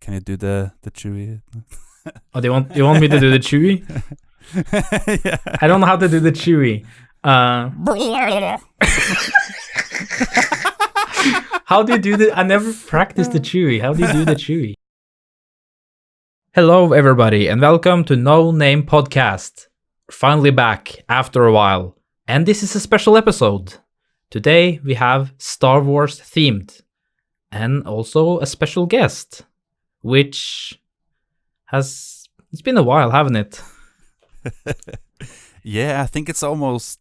can you do the Chewie? Oh, you want me to do the Chewie? Yeah. I don't know how to do the Chewie. How do you do the? I never practiced the Chewie. How do you do the Chewie? Hello, everybody, and welcome to Noname Podcast. We're finally back after a while, and this is a special episode. Today we have Star Wars themed, and also a special guest, which it's been a while, haven't it? Yeah, I think it's almost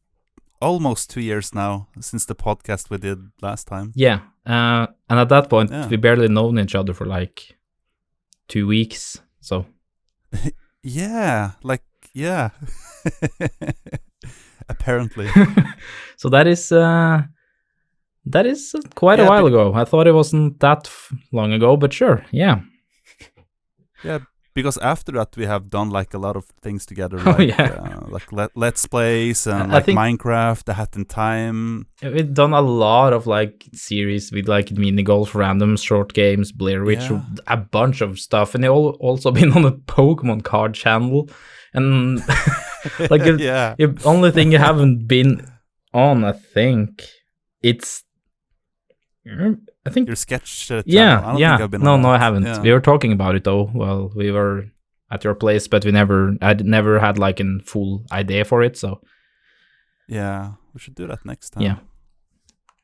2 years now since the podcast we did last time. Yeah, and at that point we barely known each other for like 2 weeks. So yeah. Apparently. So that is quite a while ago. I thought it wasn't that long ago, but sure, yeah. Yeah, because after that we have done like a lot of things together, like Let's Plays and like Minecraft, A Hat in Time. We've done a lot of like series with like mini golf, random short games, Blair Witch, a bunch of stuff, and they all also been on the Pokemon card channel. And like the only thing you haven't been on, I think your sketch channel. Yeah, I don't think I've been no, on I that. haven't. Yeah. We were talking about it though. Well, we were at your place, but I'd never had like a full idea for it. So yeah, we should do that next time. Yeah,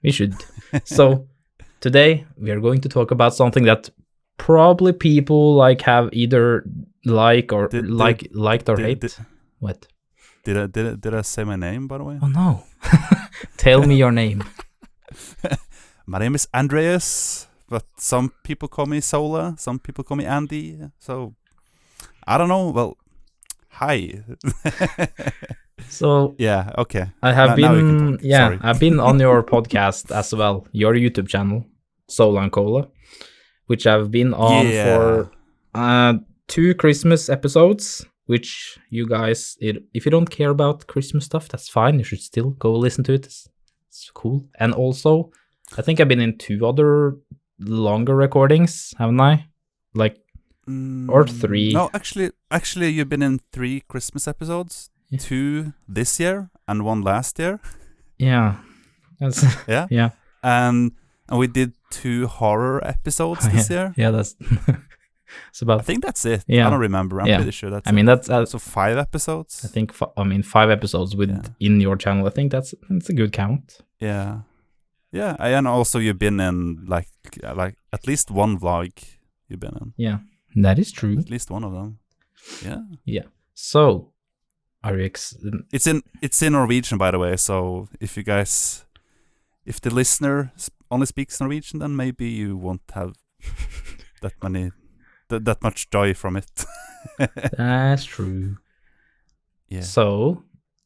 we should. So today we are going to talk about something that probably people like have either liked or hate. What? Did I say my name, by the way? Oh no! Tell me your name. My name is Andreas, but some people call me Sola, some people call me Andy. So I don't know. Well, hi. So yeah, okay. I have I've been on your podcast as well, your YouTube channel, Sola&cola, which I've been on for 2 Christmas episodes. Which you guys, if you don't care about Christmas stuff, that's fine. You should still go listen to it. It's cool. And also, I think I've been in 2 other longer recordings, haven't I? Like, or 3. No, actually, you've been in 3 Christmas episodes. 2 this year and 1 last year. Yeah. Yeah. Yeah. And we did 2 horror episodes this year. Yeah, that's. I think that's it. Yeah. I don't remember. I'm pretty sure that's. That's so 5 episodes. I think 5 episodes in your channel. I think that's a good count. Yeah, yeah, and also you've been in like at least 1 vlog. You've been in. Yeah, that is true. At least 1 of them. Yeah. Yeah. So, are you? It's in Norwegian, by the way. So if the listener only speaks Norwegian, then maybe you won't have that much joy from it. That's true. Yeah. So,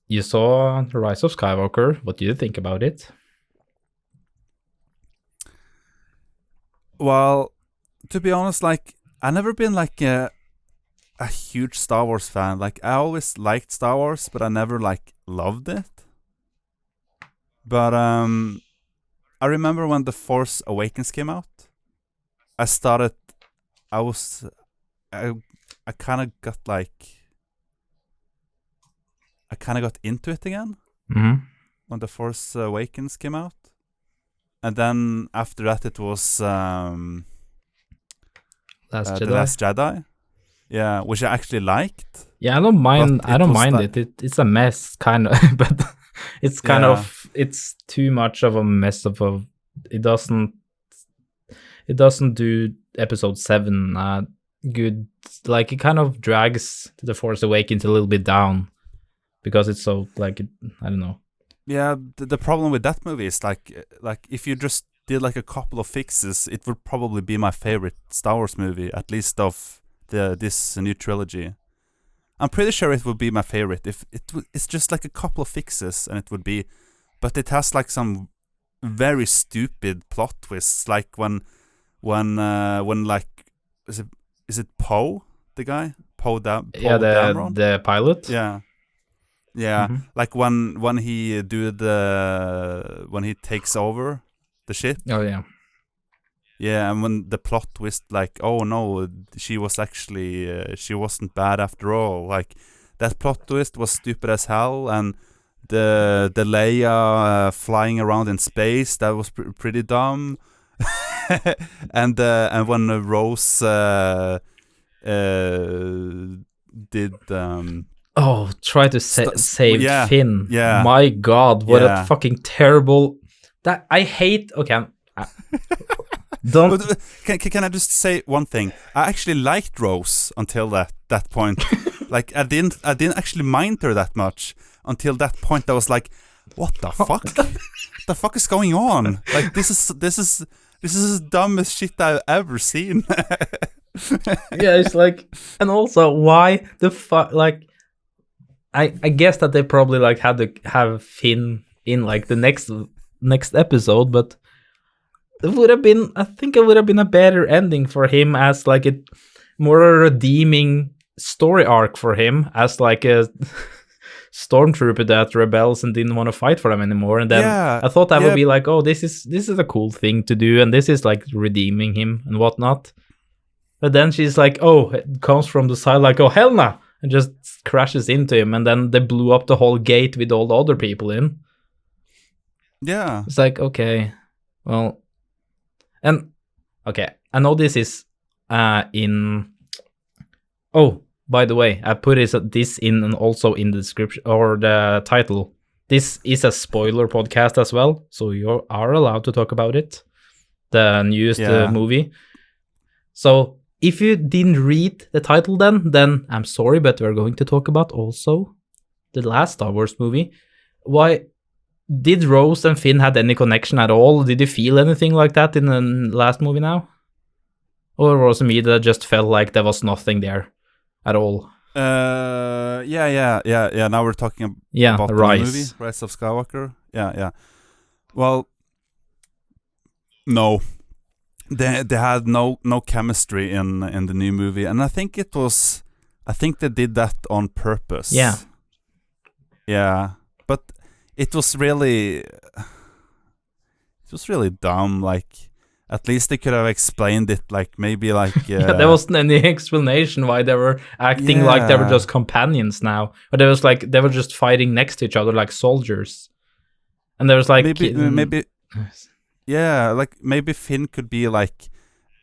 you saw The Rise of Skywalker. What do you think about it? Well, to be honest, like I've never been like a huge Star Wars fan. Like I always liked Star Wars, but I never like loved it. But I remember when The Force Awakens came out. I kind of got into it again when The Force Awakens came out, and then after that it was The Last Jedi, which I actually liked. Yeah, I don't mind. I don't mind it. It's a mess, kind of, but it's kind of it's too much of a mess of a. It doesn't do Episode 7 good. Like it kind of drags The Force Awakens a little bit down because it's so like I don't know. Yeah, the problem with that movie is like if you just did like a couple of fixes, it would probably be my favorite Star Wars movie, at least of this new trilogy. I'm pretty sure it would be my favorite if it's just like a couple of fixes, and it would be, but it has like some very stupid plot twists, like when like is it Poe, the guy? Poe Dameron? the pilot? Yeah. Like when he takes over the ship. Oh yeah. Yeah, and when the plot twist, like, oh no, she was actually she wasn't bad after all. Like that plot twist was stupid as hell, and the Leia flying around in space, that was pretty dumb. and when Rose did try to save Finn. Yeah. My God, what a fucking terrible. That I hate. Okay, don't. Can I just say one thing? I actually liked Rose until that point. Like I didn't actually mind her that much until that point. I was like, what the fuck? What the fuck is going on? Like this is the dumbest shit I've ever seen. Yeah, it's like, and also why the fuck? Like, I guess that they probably like had to have Finn in like the next episode, but it would have been. I think it would have been a better ending for him as like a more redeeming story arc for him as like a stormtrooper that rebels and didn't want to fight for them anymore. And then I thought that would be like, oh, this is a cool thing to do, and this is like redeeming him and whatnot. But then she's like, oh, it comes from the side like, oh, hell nah, and just crashes into him, and then they blew up the whole gate with all the other people in. Yeah. It's like, okay, well, and okay, I know this is in. Oh, by the way, I put this in and also in the description or the title. This is a spoiler podcast as well, so you are allowed to talk about it. The newest movie. So if you didn't read the title then I'm sorry, but we're going to talk about also the last Star Wars movie. Why did Rose and Finn had any connection at all? Did you feel anything like that in the last movie now? Or was it me that just felt like there was nothing there at all? Yeah. Now we're talking about the movie, Rise of Skywalker. Yeah. Well, no. They had no chemistry in the new movie, and I think they did that on purpose. Yeah, but it was really dumb. Like, at least they could have explained it. Like maybe like there wasn't any explanation why they were acting like they were just companions now, but it was like they were just fighting next to each other like soldiers, and there was like maybe. Yeah, like maybe Finn could be like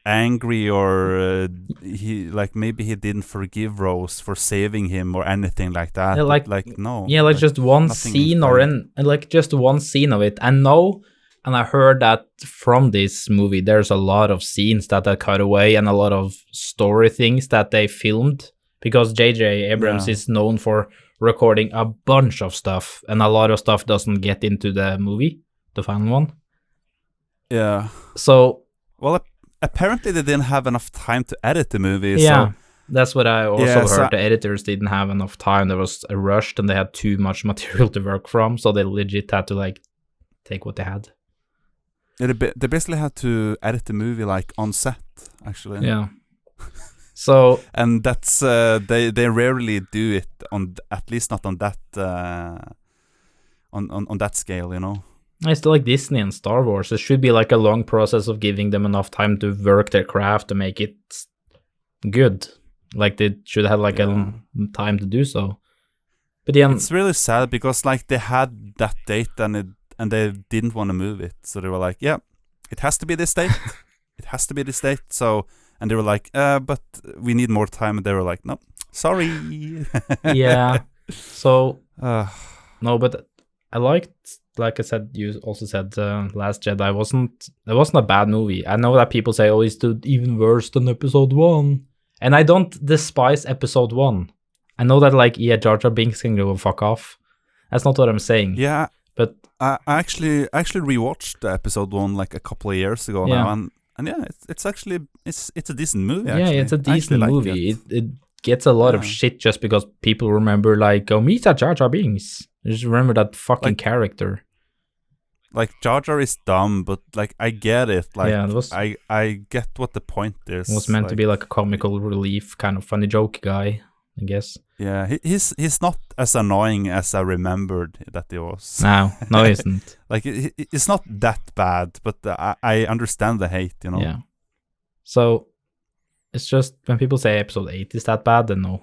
angry, or maybe he didn't forgive Rose for saving him or anything like that. No. Yeah, like just one scene and like just one scene of it. And I heard that from this movie, there's a lot of scenes that are cut away and a lot of story things that they filmed, because J.J. Abrams is known for recording a bunch of stuff, and a lot of stuff doesn't get into the movie, the final one. Yeah. So, well, apparently they didn't have enough time to edit the movie. Yeah, so, that's what I also heard. The editors didn't have enough time. There was a rush, and they had too much material to work from, so they legit had to like take what they had. Yeah, they basically had to edit the movie like on set, actually. Yeah. So, and that's they rarely do it on, at least not on that on that scale, you know. It's still like Disney and Star Wars. It should be like a long process of giving them enough time to work their craft to make it good. Like they should have like a time to do so. But yeah, it's really sad because like they had that date and they didn't want to move it, so they were like, yeah, it has to be this date. It has to be this date. So, and they were like, but we need more time, and they were like, no, sorry. Yeah. So no, but I liked. Like I said, you also said Last Jedi wasn't a bad movie. I know that people say, oh, it's even worse than episode 1. And I don't despise episode 1. I know that like, Jar Jar Binks can go fuck off. That's not what I'm saying. Yeah. But I actually rewatched episode 1 like a couple of years ago now, and yeah, it's actually it's a decent movie. Yeah, actually. It's a decent movie. It gets a lot of shit just because people remember like, oh, meet Jar Jar Binks. Just remember that fucking character. Like Jar Jar is dumb, but like I get it. Like I get what the point is. It was meant to be like a comical relief, kind of funny joke guy, I guess. Yeah, he's not as annoying as I remembered that he was. No, he isn't. Like it's not that bad, but I understand the hate, you know. Yeah, So it's just when people say episode 8 is that bad, then no,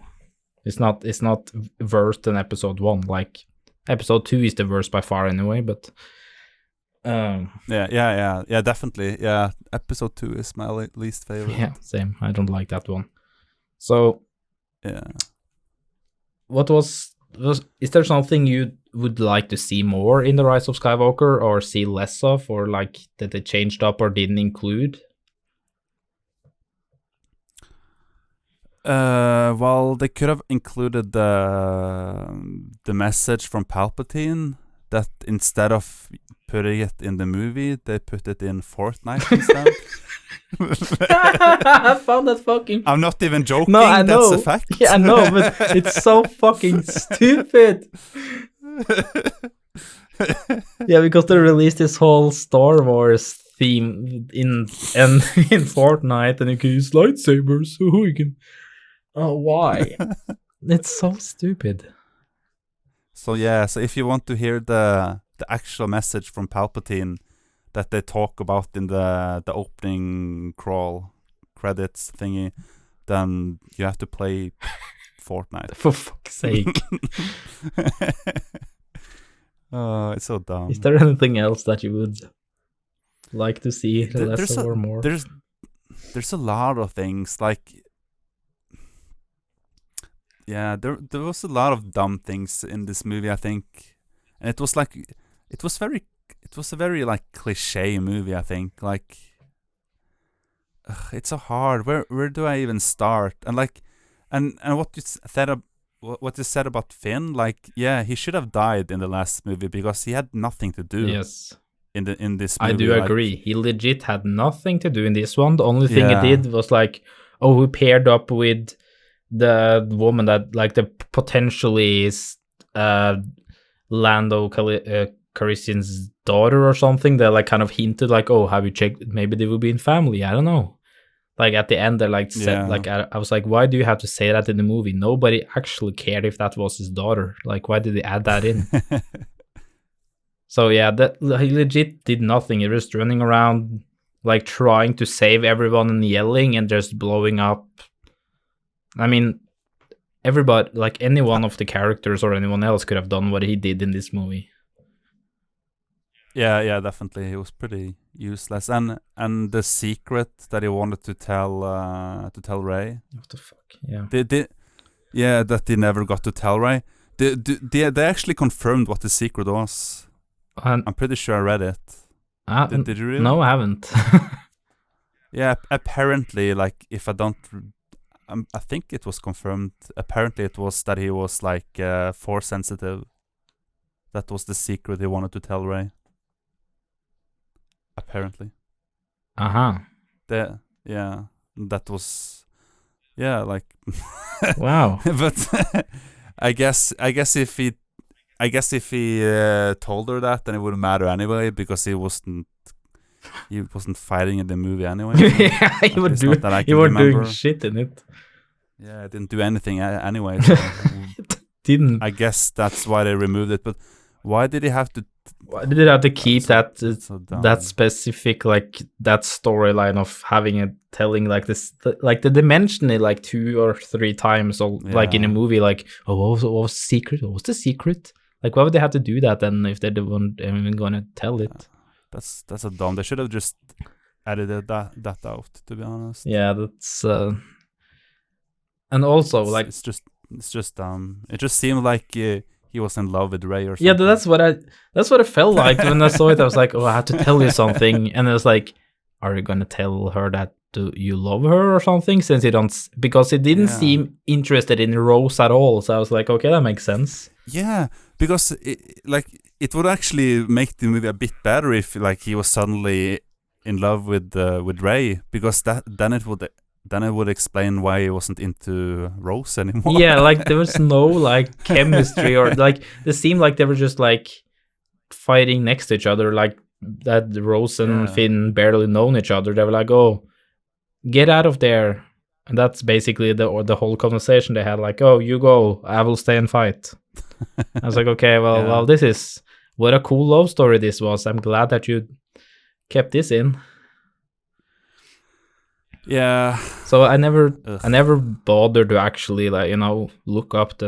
it's not. It's not worse than episode 1. Like episode 2 is the worst by far anyway. But yeah, definitely. Yeah, episode 2 is my least favorite. Yeah, same. I don't like that one. So yeah, is there something you would like to see more in The Rise of Skywalker, or see less of, or like that they changed up or didn't include? Well, they could have included the message from Palpatine, that instead of putting it in the movie, they put it in Fortnite instead. I found that fucking... I'm not even joking. No, I know. That's a fact. Yeah, I know, but it's so fucking stupid. Yeah, because they released this whole Star Wars theme in Fortnite, and you can use lightsabers. So you can... Oh, why? It's so stupid. So yeah, so if you want to hear the actual message from Palpatine that they talk about in the opening crawl credits thingy, then you have to play Fortnite. For fuck's sake. Oh, it's so dumb. Is there anything else that you would like to see less or more? There's a lot of things, like... Yeah, there was a lot of dumb things in this movie, I think, and it was a very like cliche movie, I think. Like, it's so hard. Where do I even start? And like, and what you said about Finn, like, yeah, he should have died in the last movie because he had nothing to do. Yes. In this movie, I do agree. He legit had nothing to do in this one. The only thing he did was like, we paired up with the woman that, like, the potentially is Lando Calrissian's daughter or something. They like kind of hinted like, oh, have you checked? Maybe they will be in family. I don't know. Like at the end, they like said, like, I was like, why do you have to say that in the movie? Nobody actually cared if that was his daughter. Like, why did they add that in? So yeah, that he legit did nothing. He was just running around, like trying to save everyone and yelling and just blowing up. I mean, everybody, like any one of the characters or anyone else could have done what he did in this movie. Yeah, definitely. He was pretty useless, and the secret that he wanted to tell Rey. What the fuck? Yeah. That he never got to tell Rey. They actually confirmed what the secret was. I'm pretty sure I read it. Did you really? No, I haven't. Yeah, apparently, like, if I don't... I think it was confirmed. Apparently it was that he was, like, force sensitive. That was the secret he wanted to tell Rey. Apparently. Uh-huh. Yeah, that was... Yeah, like... Wow. But I guess if he told her that, then it wouldn't matter anyway, because he wasn't fighting in the movie anyway. Yeah, he would doing shit in it. Yeah, I didn't do anything anyway. So didn't. I guess that's why they removed it. But why did he have to? Why did they have to keep that so specific, like that storyline of having it telling like this, like they mention it like 2 or 3 times, or like in a movie, like, oh, what was the secret? What was the secret? Like, why would they have to do that then if they weren't even gonna tell it? That's a dumb. They should have just edited that out, to be honest. Yeah, that's and also like it's just dumb. It just seemed like he was in love with Rey or something. Yeah, that's what it felt like when I saw it. I was like, oh, I have to tell you something, and it was like, are you gonna tell her that you love her or something? Since you don't, because he didn't seem interested in Rose at all. So I was like, okay, that makes sense. Yeah, because it would actually make the movie a bit better if like he was suddenly in love with Rey, because then it would explain why he wasn't into Rose anymore. Yeah, like there was no like chemistry, or like it seemed like they were just like fighting next to each other, like that Rose and Finn barely known each other. They were like, oh, get out of there. And that's basically the whole conversation they had, like, oh, you go, I will stay and fight. I was like, okay, well, this is what a cool love story this was. I'm glad that you kept this in. Yeah. So I never bothered to actually look up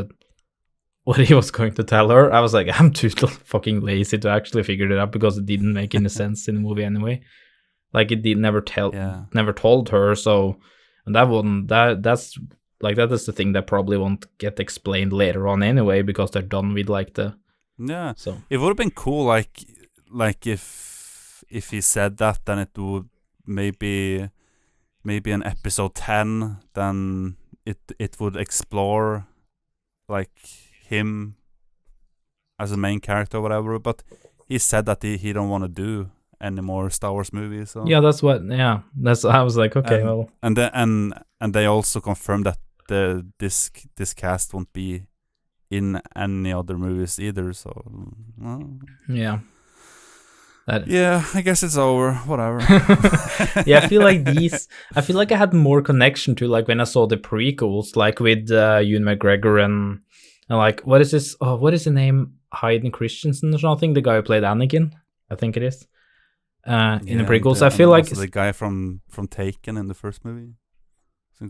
what he was going to tell her. I was like, I'm too fucking lazy to actually figure it out because it didn't make any sense in the movie anyway. Like it did never told her. So and that's that is the thing that probably won't get explained later on anyway because they're done with the. Yeah. So it would have been cool, like if he said that, then it would maybe in episode 10, then it would explore him as a main character or whatever. But he said that he don't want to do any more Star Wars movies. So. Yeah, that's I was like, okay, well, and they also confirmed that this cast won't be in any other movies either. So yeah. Yeah, I guess it's over. Whatever. Yeah, I feel like I had more connection to when I saw the prequels, with Ewan McGregor and what is this? Oh, what is the name? Hayden Christensen or something? The guy who played Anakin, I think it is. In the prequels, I feel like the guy from Taken in the first movie.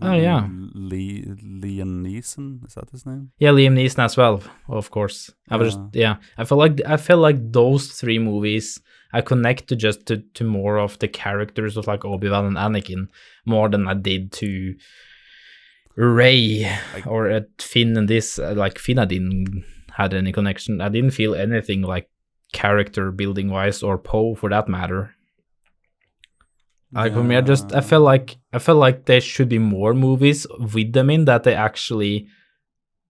Oh yeah, Liam Neeson, is that his name? Yeah, Liam Neeson as well, of course. I felt like those three movies I connect to more of the characters of Obi-Wan and Anakin more than I did to Rey or Finn and this. Finn, I didn't had any connection. I didn't feel anything character building wise, or Poe for that matter. For me, I felt like there should be more movies with them in that they actually.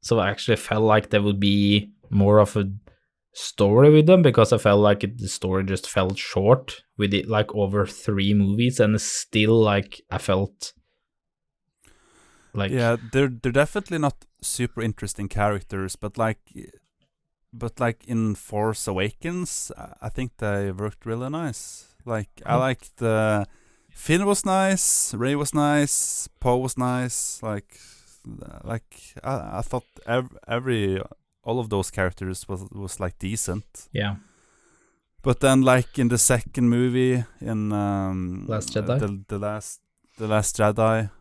So I actually felt like there would be more of a story with them, because I felt like the story just felt short with it over 3 movies, and still I felt yeah, they're definitely not super interesting characters, but in Force Awakens, I think they worked really nice. I liked Finn was nice, Rey was nice, Poe was nice. I thought all of those characters was decent. Yeah. But then in the second movie in Last Jedi, the last Jedi,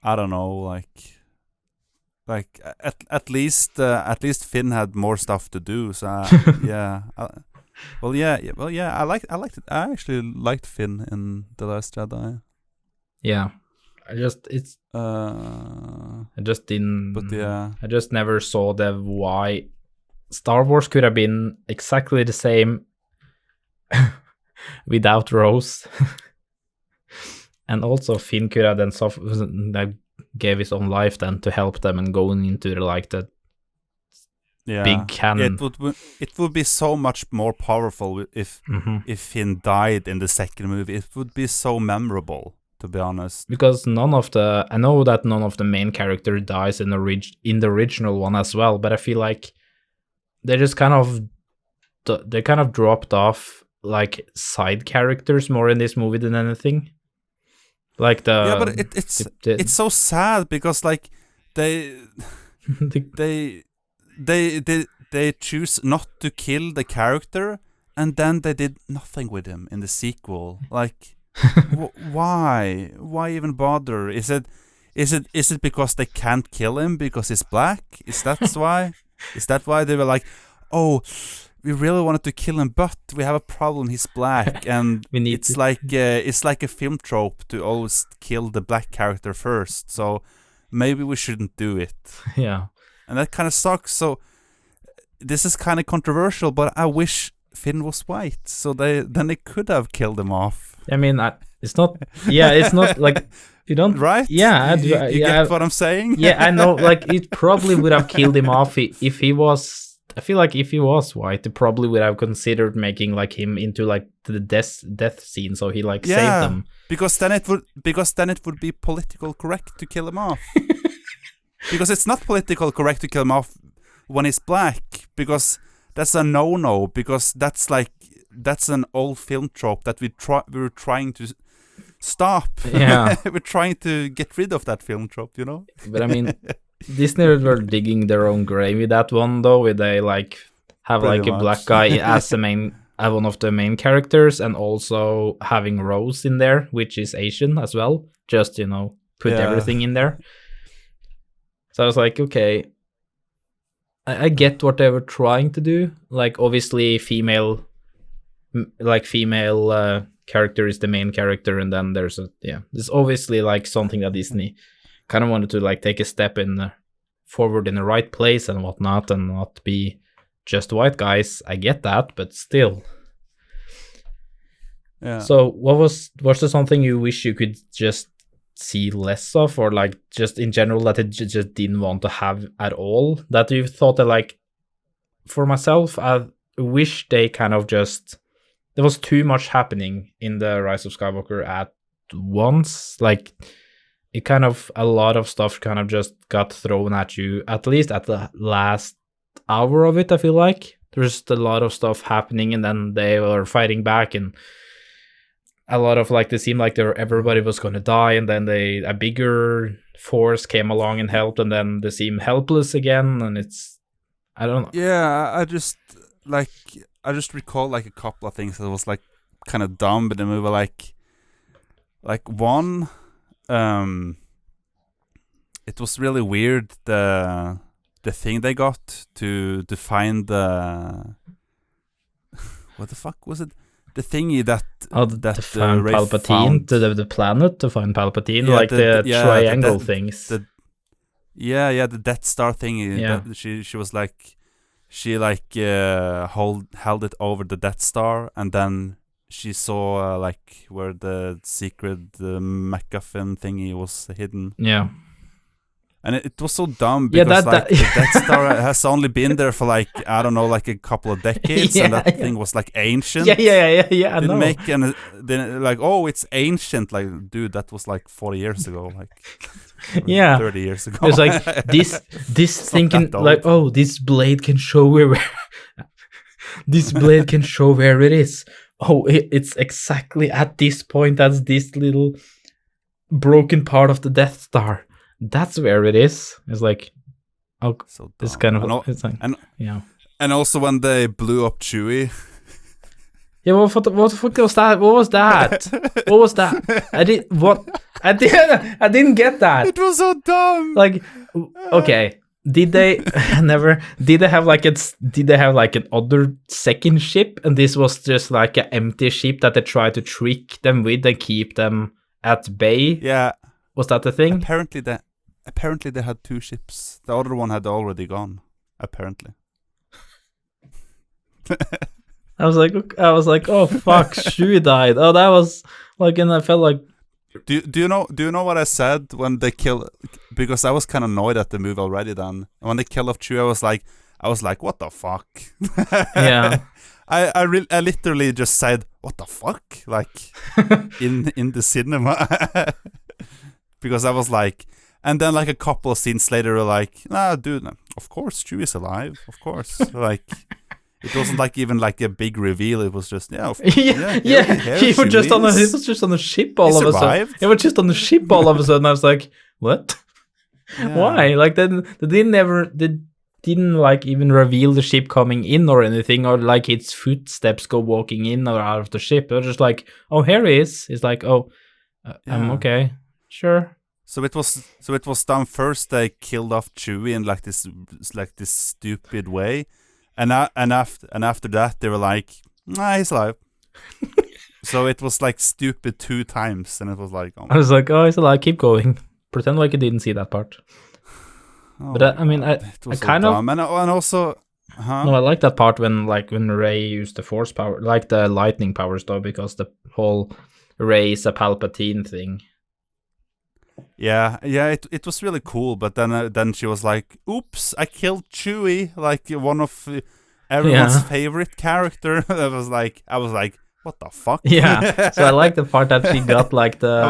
I don't know, at least Finn had more stuff to do. So yeah. I liked it. I actually liked Finn in The Last Jedi. Yeah, I just didn't. But yeah, I just never saw why Star Wars could have been exactly the same without Rose, and also Finn could have then gave his own life then to help them and going into that. Yeah, big canon. It would be so much more powerful if Finn died in the second movie. It would be so memorable, to be honest. Because I know that none of the main character dies in the original one as well, but I feel like they just kind of dropped off side characters more in this movie than anything. But it's so sad because they choose not to kill the character, and then they did nothing with him in the sequel. Why even bother? Is it because they can't kill him because he's black? Is that why they were oh, we really wanted to kill him, but we have a problem, he's black, and it's like a film trope to always kill the black character first, so maybe we shouldn't do it. Yeah. And that kind of sucks. So this is kind of controversial, but I wish Finn was white, so they could have killed him off. I mean, it's not. Yeah, it's not you don't. Right? Yeah, you get what I'm saying. Yeah, I know. It probably would have killed him off if he was. I feel like if he was white, they probably would have considered making him into the death scene, so he saved them. Because then it would be political correct to kill him off. Because it's not political correct to kill him off when he's black, because that's a no-no, because that's an old film trope that we were trying to stop. Yeah. We're trying to get rid of that film trope, But I mean, Disney were digging their own grave with that one, though, where they have Pretty a much. black guy as the main one of the main characters, and also having Rose in there, which is Asian as well. Just, put everything in there. So I was like, okay, I get what they were trying to do. Like, obviously, female character is the main character, and then there's obviously like something that Disney kind of wanted to like take a step forward in the right place and whatnot, and not be just white guys. I get that, but still. Yeah. So was there something you wish you could just see less of, or like just in general that it just didn't want to have at all, that you thought that, like, for myself, I wish they kind of just, there was too much happening in the Rise of Skywalker at once. Like, it kind of, a lot of stuff kind of just got thrown at you, at least at the last hour of it. I feel like there's a lot of stuff happening, and then they were fighting back, and a lot of, like, they seemed like everybody was going to die, and then a bigger force came along and helped, and then they seem helpless again, and it's, I don't know. Yeah, I just recall like a couple of things that was like kind of dumb, but the movie, like one, it was really weird, the thing they got to find the what the fuck was it? The thingy that to find Palpatine, the planet, to find Palpatine, like the triangle things. The Death Star thingy. Yeah. She was like, held it over the Death Star, and then she saw like where the secret MacGuffin thingy was hidden. Yeah. And it was so dumb because the Death Star has only been there for like, I don't know, like a couple of decades, and that thing was like ancient. Yeah. I know. Like, oh, it's ancient. Like, dude, that was like 40 years ago, like 30 years ago. It's like this thinking, like, oh, this blade can show where this blade can show where it is. Oh, it's exactly at this point. That's this little broken part of the Death Star. That's where it is. It's like, oh, so this kind of, and also when they blew up Chewie. Yeah, what the fuck was that? What was that? What was that? I didn't get that. It was so dumb. Like, okay, did they have like an other second ship, and this was just like an empty ship that they tried to trick them with and keep them at bay? Yeah. Was that the thing? Apparently they had two ships. The other one had already gone. Apparently. I was like, oh fuck, Chewie died. Oh, that was like, and I felt like. Do you know what I said when they killed? Because I was kind of annoyed at the movie already. Then when they killed off Chewie, I was like, what the fuck? Yeah. I literally just said, what the fuck? Like in the cinema. Because I was like, and then like a couple of scenes later, we're like, dude, of course Chewie's alive, of course. Like, it wasn't like even like a big reveal. It was just, He was just on a ship all of a sudden. He was just on the ship all of a sudden. I was like, what? Yeah. Why? Like, then they didn't like even reveal the ship coming in or anything, or like its footsteps go walking in or out of the ship. They're just like, oh, here he is. It's like, oh, I'm okay. Sure. So it was done first. They killed off Chewie in like this stupid way, and after that they were like, he's alive. So it was like stupid 2 times, and it was like, I was like, oh, he's alive. Keep going. Pretend like I didn't see that part. But I mean, I kind of, and also, no, I like that part when Rey used the Force power, like the lightning powers, though, because the whole Rey is a Palpatine thing. Yeah, it was really cool, but then she was like, "Oops, I killed Chewie, like one of everyone's favorite character." I was like, "What the fuck?" Yeah, so I like the part that she got like the.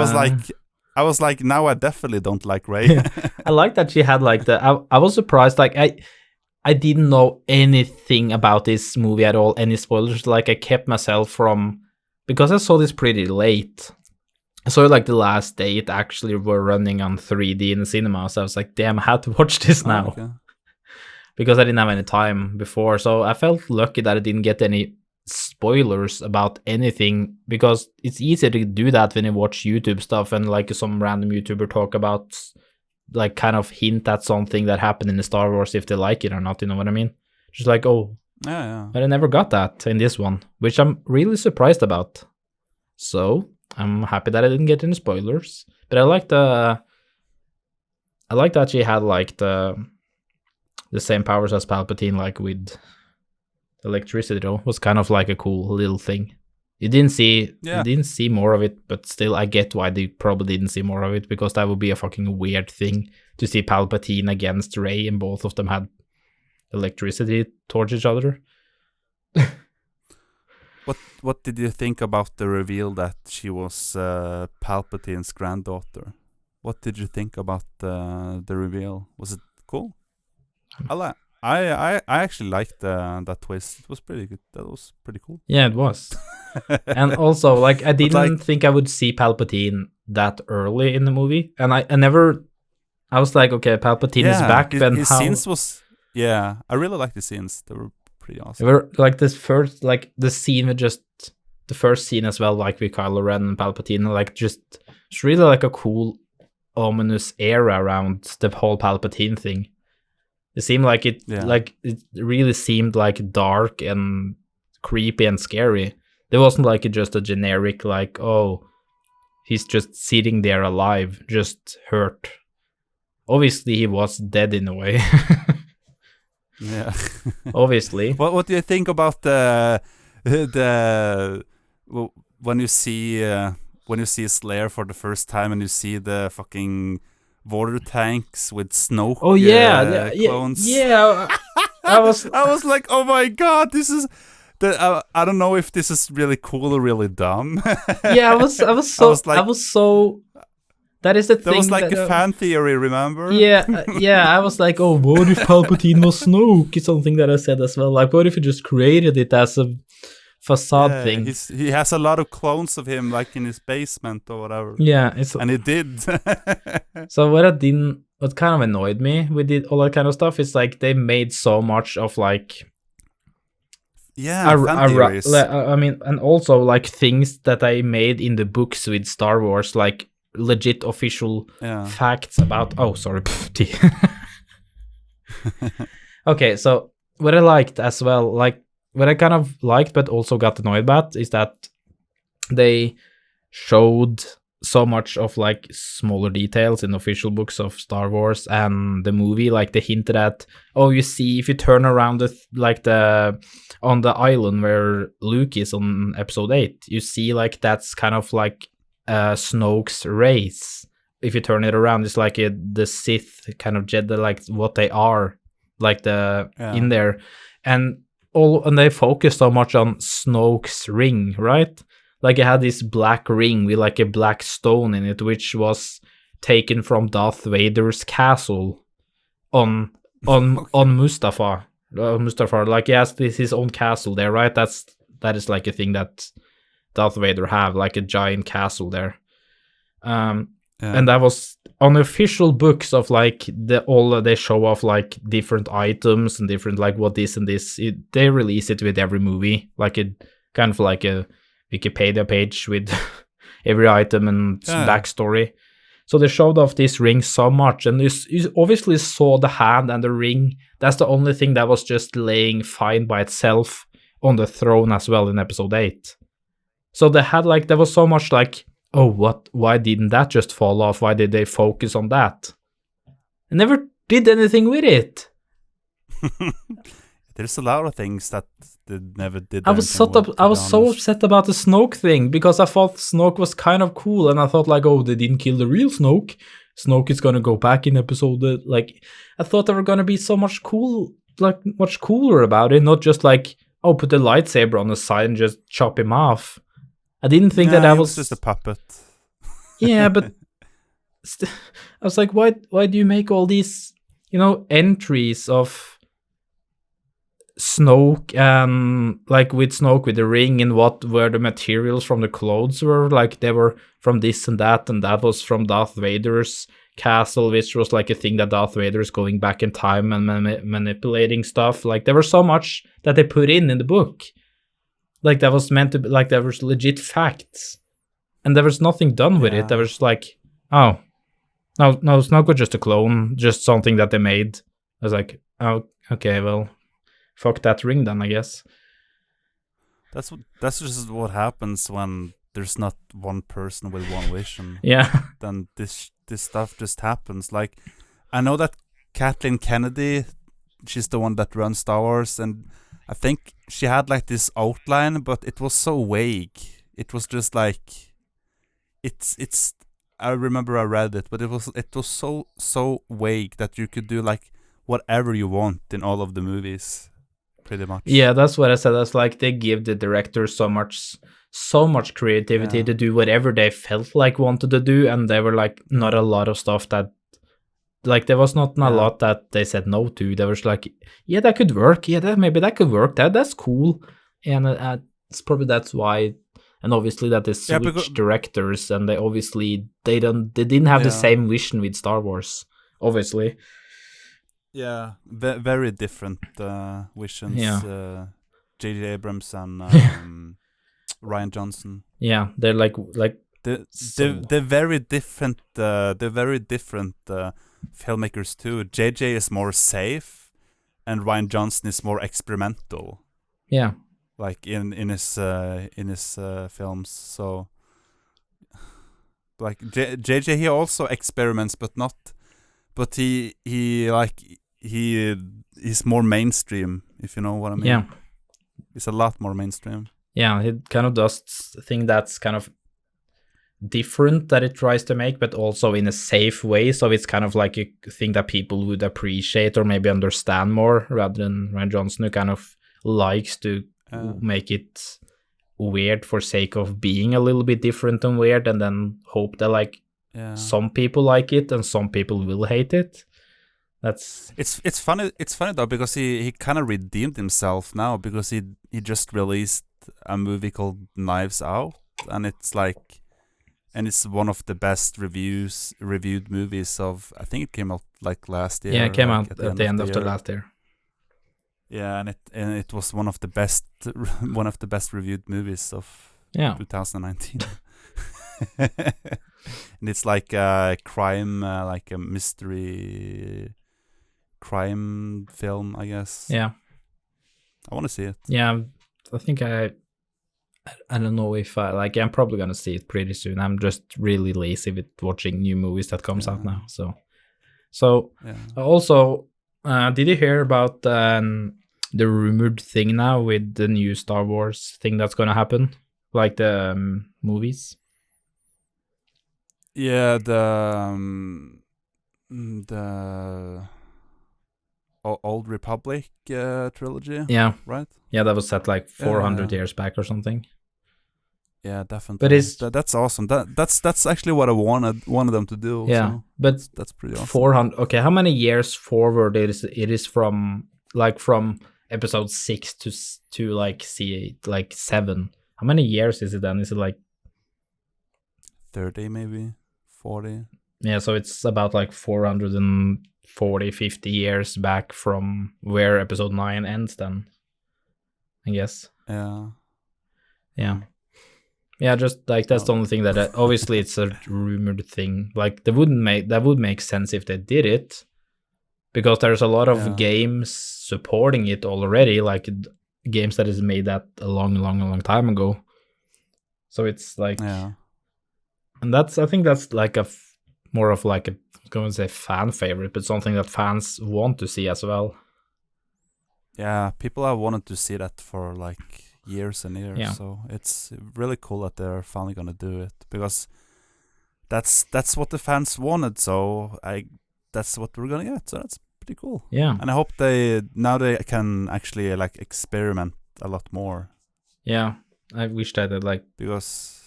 I was like, now I definitely don't like Rey. Yeah. I like that she had like the. I was surprised, like I didn't know anything about this movie at all, any spoilers. Like, I kept myself from, because I saw this pretty late. I saw it like the last day it actually were running on 3D in the cinema, so I was like, damn, I had to watch this now. Because I didn't have any time before, so I felt lucky that I didn't get any spoilers about anything, because it's easier to do that when you watch YouTube stuff and like some random YouTuber talk about, like kind of hint at something that happened in the Star Wars if they like it or not, you know what I mean? Just like, oh, yeah. But I never got that in this one, which I'm really surprised about. So I'm happy that I didn't get any spoilers. But I like that she had like the same powers as Palpatine, like with electricity though. Was kind of like a cool little thing. You didn't see more of it, but still I get why they probably didn't see more of it, because that would be a fucking weird thing to see Palpatine against Rey and both of them had electricity towards each other. What did you think about the reveal that she was Palpatine's granddaughter? What did you think about the reveal? Was it cool? I actually liked that twist. It was pretty good. That was pretty cool. Yeah, it was. And also, like, I didn't think I would see Palpatine that early in the movie, and I was like, okay, Palpatine is back. His scenes was I really liked the scenes. They were pretty awesome. They were like this first, like the scene with just the first scene as well, like with Kylo Ren and Palpatine, like just it's really like a cool, ominous era around the whole Palpatine thing. It seemed like it really seemed like dark and creepy and scary. There wasn't like just a generic like, oh, he's just sitting there alive, just hurt. Obviously, he was dead in a way. Yeah. Obviously. What do you think about when you see Slayer for the first time and you see the fucking water tanks with Snoke clones? Yeah. I was like, oh my god, this is I don't know if this is really cool or really dumb. Yeah, I was so that is the thing. That was like a fan theory, remember? Yeah, I was like, oh, what if Palpatine was Snoke? It's something that I said as well. Like, what if he just created it as a facade thing? He has a lot of clones of him, like in his basement or whatever. Yeah, and he did. So what kind of annoyed me with all that kind of stuff is like they made so much of like. Yeah, fan theories. I mean, and also like things that I made in the books with Star Wars, like legit official facts about. Oh, sorry. Okay, so what I liked as well, like what I kind of liked but also got annoyed about, is that they showed so much of like smaller details in official books of Star Wars and the movie. Like they hinted at, oh, you see, if you turn around on the island where Luke is on episode 8, you see like that's kind of like Snoke's race. If you turn it around, it's like the Sith kind of Jedi, like what they are, like in there, and they focused so much on Snoke's ring, right? Like it had this black ring with like a black stone in it, which was taken from Darth Vader's castle on Mustafar. Like he has his own castle there, right? That is like a thing that Darth Vader have, like a giant castle there. And that was on official books of like they show off like different items and different like what this and this. They release it with every movie, like it kind of like a Wikipedia page with every item and backstory. So they showed off this ring so much, and you obviously saw the hand and the ring. That's the only thing that was just laying fine by itself on the throne as well in episode 8. So they had like, there was so much like, oh, why didn't that just fall off? Why did they focus on that? I never did anything with it. There's a lot of things that they never did. I was so upset about the Snoke thing, because I thought Snoke was kind of cool, and I thought like, oh, they didn't kill the real Snoke. Snoke is gonna go back in episode. Like, I thought they were gonna be so much much cooler about it, not just like, oh, put the lightsaber on the side and just chop him off. I didn't think that was just a puppet. Yeah, but I was like, why do you make all these, entries of Snoke, and like with Snoke with the ring, and what were the materials from the clothes were, like they were from this and that was from Darth Vader's castle, which was like a thing that Darth Vader is going back in time and manipulating stuff. Like there was so much that they put in the book, like that was meant to be, like there was legit facts, and there was nothing done with it. There was like, oh, no, it's not good, just a clone, just something that they made. I was like, oh, okay, well, fuck that ring then, I guess. That's just what happens when there's not one person with one vision. Yeah. Then this stuff just happens. Like, I know that Kathleen Kennedy, she's the one that runs Star Wars, and I think she had like this outline, but it was so vague. It was just like, it's. I remember I read it, but it was so vague that you could do like whatever you want in all of the movies, pretty much. Yeah, that's what I said. That's like they give the director so much creativity to do whatever they felt like wanted to do, and there were like not a lot of stuff that, like, there was not a lot that they said no to. There was like, yeah, that could work. Yeah, maybe that could work. That's cool. And it's probably that's why. And obviously that they switched directors, and they didn't have the same vision with Star Wars, obviously. Yeah, very different visions. Yeah. J.J. Abrams and Ryan Johnson. Yeah, they're like they're very different. They're very different filmmakers too. J.J. is more safe, and Ryan Johnson is more experimental. Yeah. Like in his films, so like JJ, he also experiments, but not. But he's more mainstream, if you know what I mean. Yeah, he's a lot more mainstream. Yeah, he kind of does thing that's kind of different that it tries to make, but also in a safe way. So it's kind of like a thing that people would appreciate or maybe understand more, rather than Ryan Johnson, who kind of likes to make it weird for sake of being a little bit different and weird, and then hope that like some people like it and some people will hate it. It's funny though, because he kind of redeemed himself now, because he just released a movie called Knives Out, and it's one of the best reviewed movies of, I think it came out like last year. Yeah, it came out at the end of the last year. Yeah, and it was one of the best reviewed movies of 2019. And it's like a crime, like a mystery crime film, I guess. Yeah, I want to see it. Yeah, I think I don't know if I'm probably gonna see it pretty soon. I'm just really lazy with watching new movies that comes out now. So also, did you hear about the rumored thing now with the new Star Wars thing that's gonna happen, like the movies? Yeah, the Old Republic trilogy. Yeah, right. Yeah, that was set like 400 years back or something. Yeah, definitely. But that's awesome. That's actually what I wanted them to do. Yeah, so but that's pretty awesome. 400. Okay, how many years forward it is from episode 6 to like C8, like 7? How many years is it then? Is it like 30, maybe 40? Yeah, so it's about like 440, 50 years back from where episode 9 ends then, I guess. Yeah, just like that's the only thing that obviously it's a rumored thing. Like that would make sense if they did it, because there's a lot of games supporting it already, like games that is made that a long time ago. So it's like, and I think that's like more of like I'm going to say fan favorite, but something that fans want to see as well. Yeah, people have wanted to see that for like years and years. Yeah. So it's really cool that they're finally gonna do it, because that's what the fans wanted. So that's what we're gonna get. So that's pretty cool. Yeah. And I hope they can actually like experiment a lot more. Yeah, I wish that like, because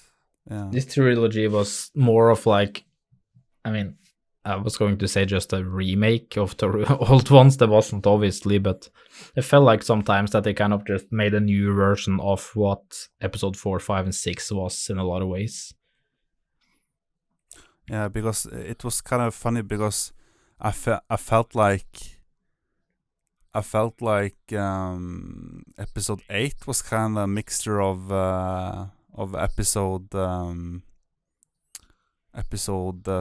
this trilogy was more of like, I mean, I was going to say just a remake of the old ones. That wasn't, obviously, but it felt like sometimes that they kind of just made a new version of what episode 4, 5, and 6 was in a lot of ways. Yeah, because it was kind of funny, because I felt like I felt like episode 8 was kind of a mixture of episode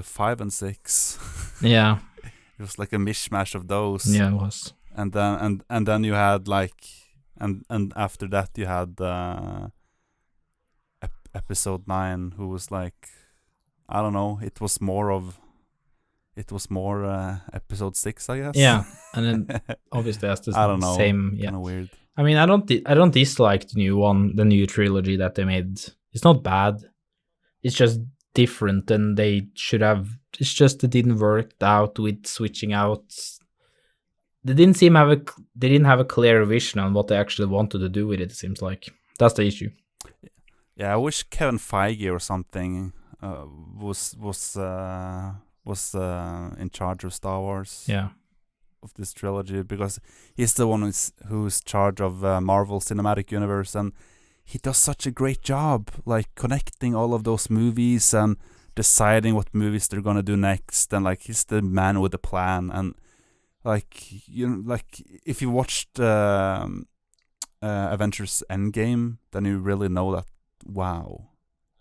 5 and 6. Yeah. It was like a mishmash of those. Yeah, it was. And then you had like and after that you had episode 9, who was like, I don't know, it was more episode 6, I guess. Yeah, and then obviously that's the I don't know, same. Yeah, kind of weird. I mean, I don't dislike the new one, the new trilogy that they made. It's not bad. It's just different than they should have. It's just it didn't work out with switching out. They didn't have a clear vision on what they actually wanted to do with it. It seems like that's the issue. Yeah, I wish Kevin Feige or something was in charge of Star Wars. Yeah. Of this trilogy, because he's the one who's charge of Marvel Cinematic Universe, and he does such a great job, like connecting all of those movies and deciding what movies they're gonna do next, and like he's the man with the plan. And like, you know, like if you watched Avengers Endgame, then you really know that. Wow.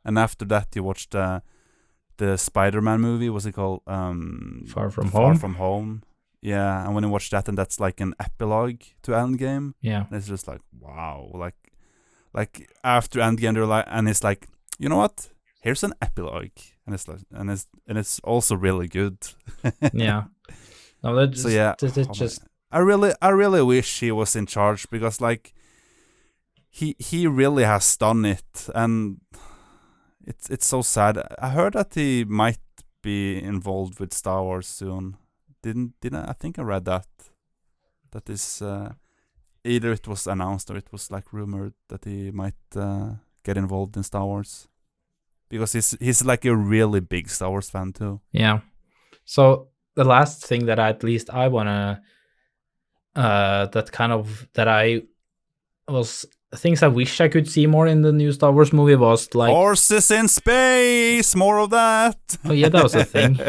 And after that, you watched the Spider-Man movie. What's it called? Far From Home. Yeah, and when you watch that, and that's like an epilogue to Endgame. Yeah, it's just like, wow, like after Endgame, they're like, and it's like, you know what? Here's an epilogue, and it's like, and it's also really good. Yeah. No, that just, so yeah, I really wish he was in charge, because like he really has done it, and it's so sad. I heard that he might be involved with Star Wars soon. Didn't I think I read that is either it was announced or it was like rumored that he might get involved in Star Wars, because he's like a really big Star Wars fan too. Yeah. So the last thing that I wanna things I wish I could see more in the new Star Wars movie was like horses in space, more of that. Oh yeah, that was a thing.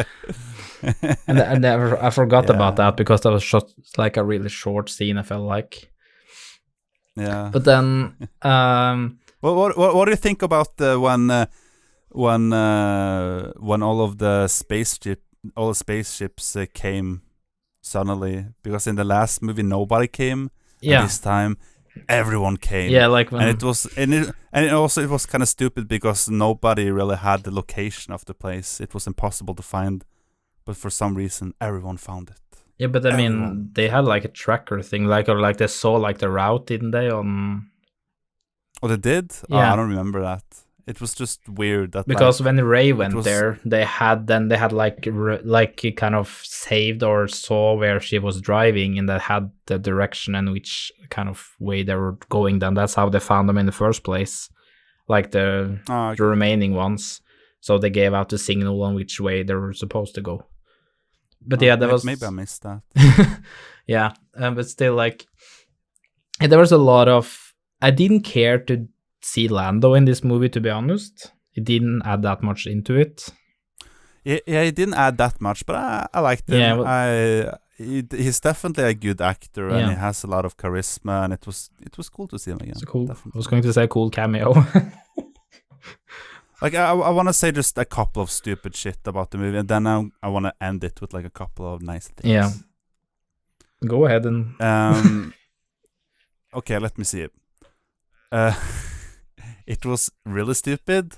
And I forgot about that, because that was shot like a really short scene, I felt like. Yeah. But then what do you think about when all the spaceships came suddenly? Because in the last movie nobody came. Yeah. And this time everyone came. Yeah, like when... and it was kind of stupid, because nobody really had the location of the place. It was impossible to find. But for some reason, everyone found it. Yeah, but I mean, they had like a tracker thing, or they saw like the route, didn't they? Oh, they did? Yeah. Oh, I don't remember that. It was just weird that, because when Ray went there, they had like kind of saved or saw where she was driving, and that had the direction and which kind of way they were going. Then that's how they found them in the first place, like the remaining ones. So they gave out the signal on which way they were supposed to go. But yeah, that was... Maybe I missed that. Yeah, but still, like... there was a lot of... I didn't care to see Lando in this movie, to be honest. It didn't add that much into it. Yeah, it didn't add that much, but I liked him. Yeah, he's definitely a good actor, and he has a lot of charisma, and it was cool to see him again. It's cool. Definitely. I was going to say cool cameo. Like, I want to say just a couple of stupid shit about the movie, and then I want to end it with like a couple of nice things. Yeah. Go ahead and... Okay, let me see it. It was really stupid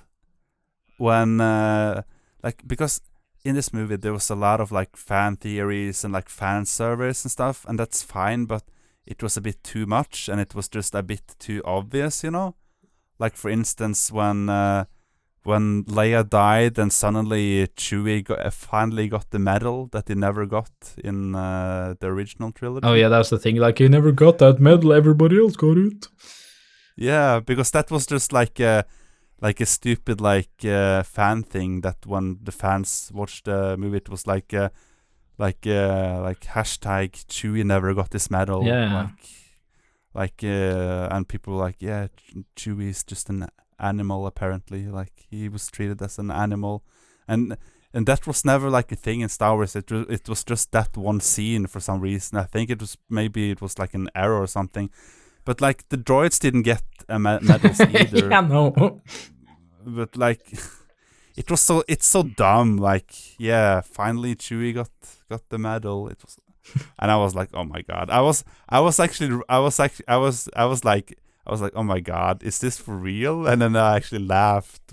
when, because in this movie there was a lot of like fan theories and like fan service and stuff, and that's fine, but it was a bit too much, and it was just a bit too obvious, you know? Like, for instance, when Leia died, and suddenly Chewie finally got the medal that he never got in the original trilogy. Oh yeah, that's the thing. Like, he never got that medal. Everybody else got it. Yeah, because that was just like a stupid fan thing. That when the fans watched the movie, it was like hashtag Chewie never got this medal. Yeah. And people were like, yeah, Chewie is just an animal, apparently. Like, he was treated as an animal, and and that was never like a thing in Star Wars. It was just that one scene for some reason. I think it was like an error or something. But like the droids didn't get medals either. Yeah, no. But like, it's so dumb. Like, yeah, finally Chewie got the medal. It was, and I was like, oh my god. I was like, oh my god, is this for real? And then I actually laughed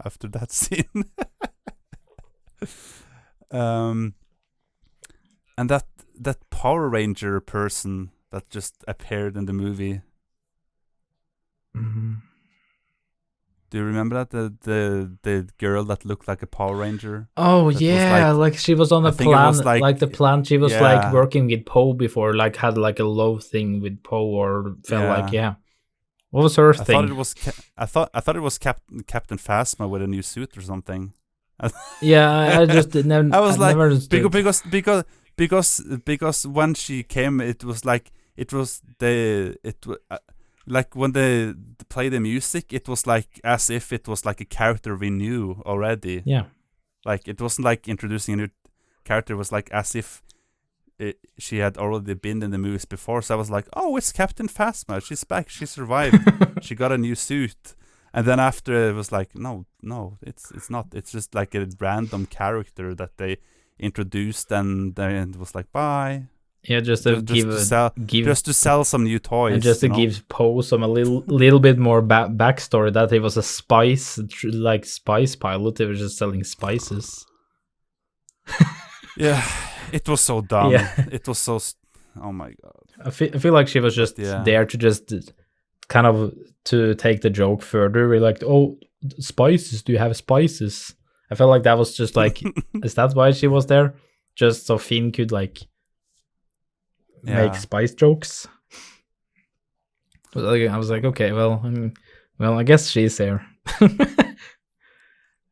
after that scene. And that Power Ranger person that just appeared in the movie. Mm-hmm. Do you remember that the girl that looked like a Power Ranger? Oh yeah, like she was on a plan, like the plan. She was like working with Poe before, like had like a love thing with Poe, or felt like What was her thing? I thought it was Captain Phasma with a new suit or something. Yeah, I just never. I was like, never because when she came, it was like like when they play the music, it was like as if it was like a character we knew already. Yeah, like it wasn't like introducing a new character. It was like as if she had already been in the movies before. So I was like, oh, it's Captain Phasma. She's back. She survived. She got a new suit. And then after it was like, no, it's not. It's just like a random character that they introduced, and then it was like, bye. Yeah, just to sell some new toys, and just to give Poe some a little bit more backstory, that he was a spice pilot. They were just selling spices. Yeah, it was so dumb. Yeah. It was so. Oh my god. I feel like she was just there to just kind of to take the joke further. We're like, oh, spices. Do you have spices? I felt like that was just like, is that why she was there? Just so Finn could like make spice jokes. But I was like, okay, well, I guess she's there.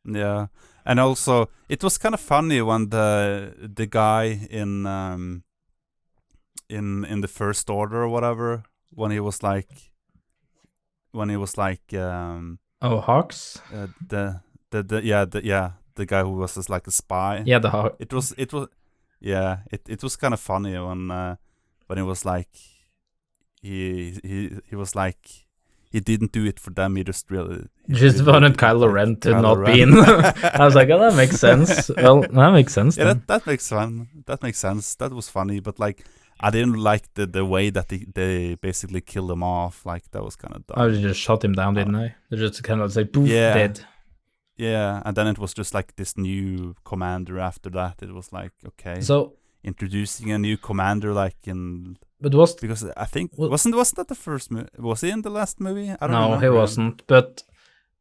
Yeah, and also it was kind of funny when the guy in the First Order or whatever, when he was like Hawks. The guy who was just like a spy. Yeah, the Hawk. It was kind of funny when it was like he was like he didn't do it for them. He just wanted Kylo Ren to not be in. I was like, oh, that makes sense. Well, that makes sense. Yeah, that makes fun. That makes sense. That was funny, but like I didn't like the way that they basically killed him off. Like that was kind of dumb. Oh, they just shot him down, didn't they? They just kind of like poof, dead. Yeah, and then it was just like this new commander after that. It was like, okay, so introducing a new commander like in. But because I think wasn't that the first movie? Was he in the last movie? I don't know. No, he wasn't. But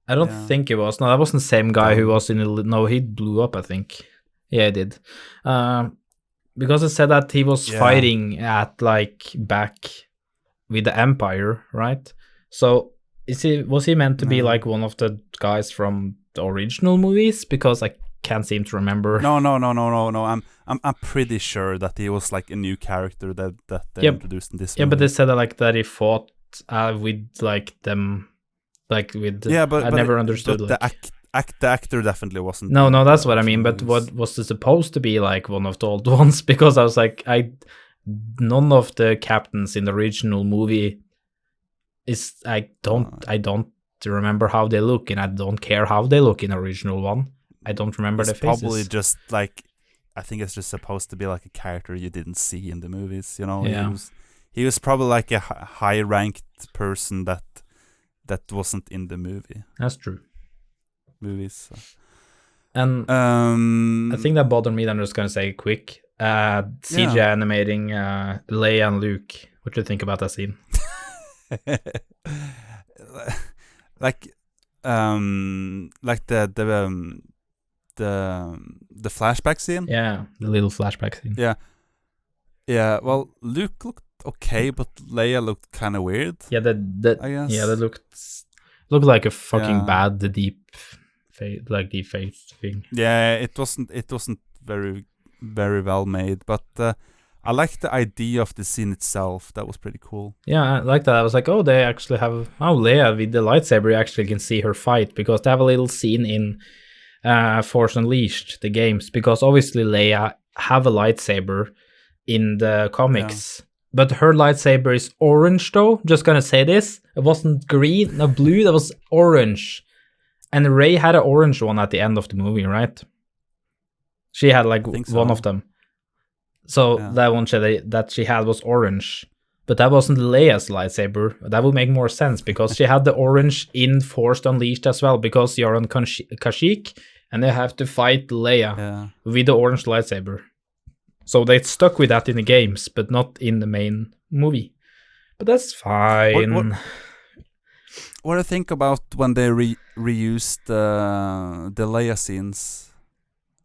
I don't think he was. No, that wasn't the same guy who was in the. No, he blew up, I think. Yeah, he did. Because it said that he was fighting at like back with the Empire, right? So was he meant to be like one of the guys from the original movies? Because I can't seem to remember. No. I'm pretty sure that he was like a new character that they introduced in this movie. Yeah, but they said that he fought with like them, like with. Yeah, but I never understood. But the actor definitely wasn't. No, that's what I mean. But what was it supposed to be like one of the old ones? Because I was like, none of the captains in the original movie is. I don't remember how they look, and I don't care how they look in the original one. I don't remember the faces. Probably just like, I think it's just supposed to be like a character you didn't see in the movies. You know, he was probably like a high-ranked person that wasn't in the movie. That's true. Movies. So. And I think that bothered me. I'm just gonna say quick. CGI animating Leia and Luke. What do you think about that scene? like the flashback scene. Yeah, the little flashback scene. Yeah. Well, Luke looked okay, but Leia looked kind of weird. Yeah, I guess. Yeah, that looked like a fucking bad deep face thing. Yeah, it wasn't very very well made, but I liked the idea of the scene itself. That was pretty cool. Yeah, I like that. I was like, oh, they actually have Leia with the lightsaber. You actually can see her fight, because they have a little scene in Force Unleashed, the games, because obviously Leia have a lightsaber in the comics, but her lightsaber is orange though. Just gonna say this. It wasn't green, no blue, that was orange. And Rey had an orange one at the end of the movie, right? She had like one of them. So that one that she had was orange. But that wasn't Leia's lightsaber. That would make more sense because she had the orange in Force Unleashed as well, because you're on Kashyyyk and they have to fight Leia with the orange lightsaber. So they stuck with that in the games, but not in the main movie. But that's fine. What do you think about when they reused the Leia scenes?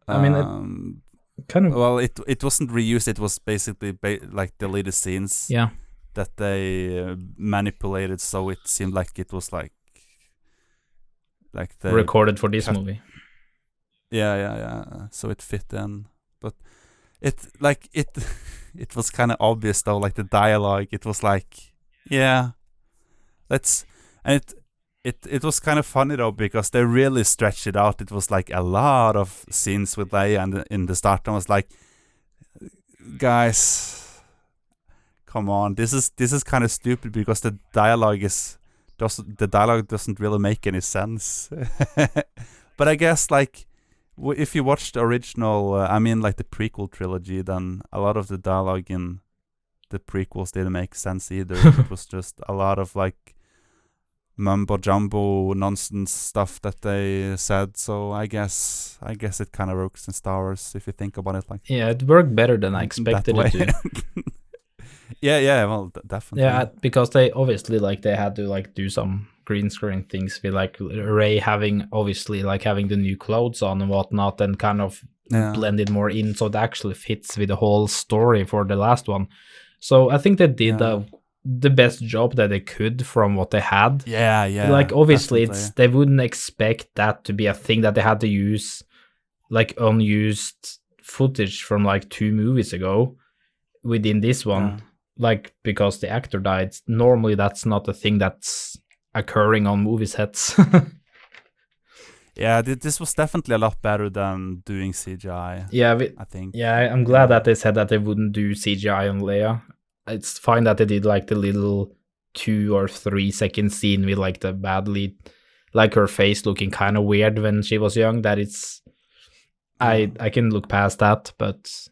I mean, kind of. Well, it wasn't reused. It was basically like deleted scenes. Yeah. That they manipulated, so it seemed like it was like they recorded for this movie. Yeah. So it fit in, but it was kind of obvious though. Like the dialogue, it was like, it was kind of funny though, because they really stretched it out. It was like a lot of scenes with Leia, and in the start I was like, guys, come on, this is kind of stupid, because the dialogue doesn't really make any sense. But I guess like if you watch the original, like the prequel trilogy, then a lot of the dialogue in the prequels didn't make sense either. It was just a lot of like mumbo jumbo nonsense stuff that they said. So I guess it kind of works in Star Wars if you think about it like. Yeah, it worked better than I expected it to. Yeah, well, definitely. Yeah, because they obviously like they had to like do some green screen things with like Rey having the new clothes on and whatnot, and kind of blended more in, so it actually fits with the whole story for the last one. So I think they did the best job that they could from what they had. Yeah. Like obviously they wouldn't expect that to be a thing that they had to use like unused footage from like 2 movies ago within this one. Like because the actor died. Normally that's not a thing that's occurring on movie sets. Yeah, this was definitely a lot better than doing CGI. Yeah, I think. Yeah, I'm glad that they said that they wouldn't do CGI on Leia. It's fine that they did like the little 2 or 3 second scene with like the badly, like her face looking kind of weird when she was young. That it's, I can look past that, but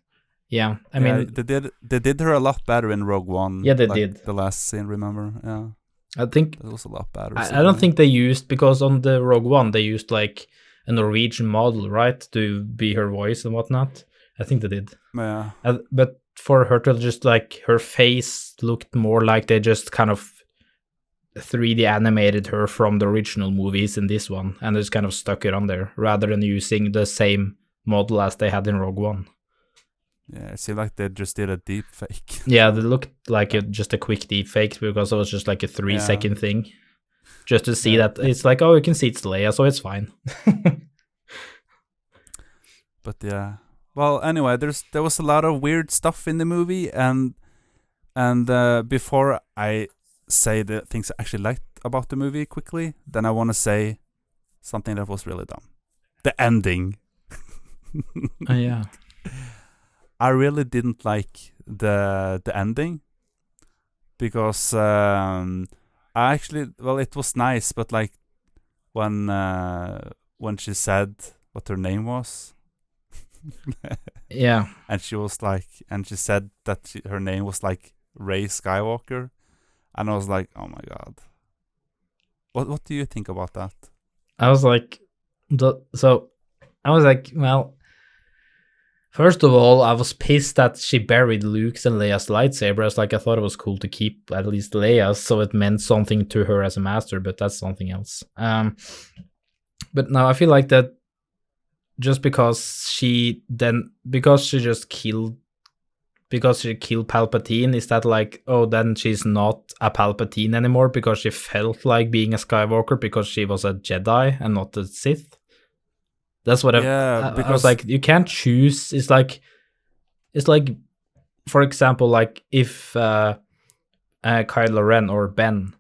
yeah, I mean they did her a lot better in Rogue One. Yeah, they did the last scene. Remember? Yeah, I think it was a lot better. I don't think they used, because on the Rogue One they used like a Norwegian model, right, to be her voice and whatnot. I think they did. Yeah, but for her to just like her face looked more like they just kind of 3D animated her from the original movies in this one, and just kind of stuck it on there rather than using the same model as they had in Rogue One. Yeah, it seemed like they just did a deep fake. Yeah, they looked like just a quick deep fake, because it was just like a 3-second thing, just to see that it's like, oh, you can see it's Leia, so it's fine. But yeah, well, anyway, there was a lot of weird stuff in the movie, and before I say the things I actually liked about the movie quickly, then I want to say something that was really dumb: the ending. Yeah. I really didn't like the ending, because I actually, well, it was nice, but like when she said what her name was, yeah, and she said that her name was like Rey Skywalker, and I was like, oh my god, what do you think about that? I was like, well. First of all, I was pissed that she buried Luke's and Leia's lightsaber. I thought it was cool to keep at least Leia's, so it meant something to her as a master, but that's something else. But now I feel like that just because she killed Palpatine, is that like, oh, then she's not a Palpatine anymore because she felt like being a Skywalker because she was a Jedi and not a Sith? That's what I was like, you can't choose. It's like, for example, like if Kylo Ren or Ben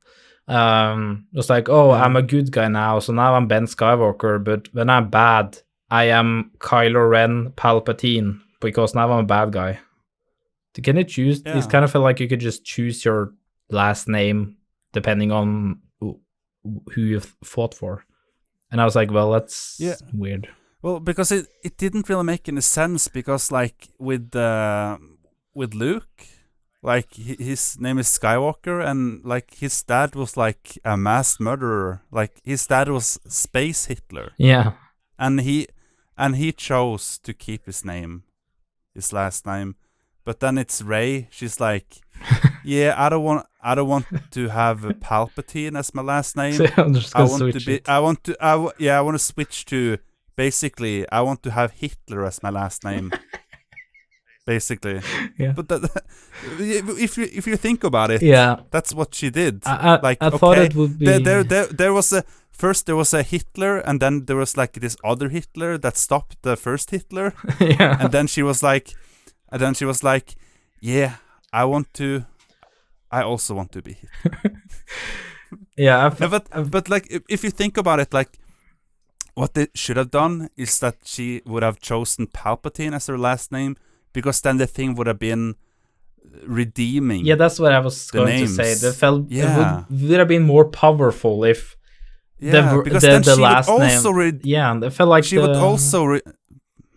was like, oh, I'm a good guy now, so now I'm Ben Skywalker, but when I'm bad, I am Kylo Ren Palpatine because now I'm a bad guy. Can you choose? Yeah. It kind of felt like you could just choose your last name depending on who you fought for. And I was like, well, that's weird. Well, because it didn't really make any sense, because like with Luke, like his name is Skywalker, and like his dad was like a mass murderer. Like his dad was Space Hitler. Yeah. And he chose to keep his last name. But then it's Rey. She's like, yeah, I don't want to have Palpatine as my last name. So I'm just gonna switch it. I want to switch to, basically, I want to have Hitler as my last name. Basically. Yeah. But if you think about it, that's what she did. I thought it would be there was a Hitler, and then there was like this other Hitler that stopped the first Hitler. Yeah. And then she was like, yeah, I also want to be Hitler. Yeah. But like, if you think about it, like, what they should have done is that she would have chosen Palpatine as her last name, because then the thing would have been redeeming. Yeah, that's what I was going to say. It would have been more powerful if because the then she last would also name. It felt like she would also.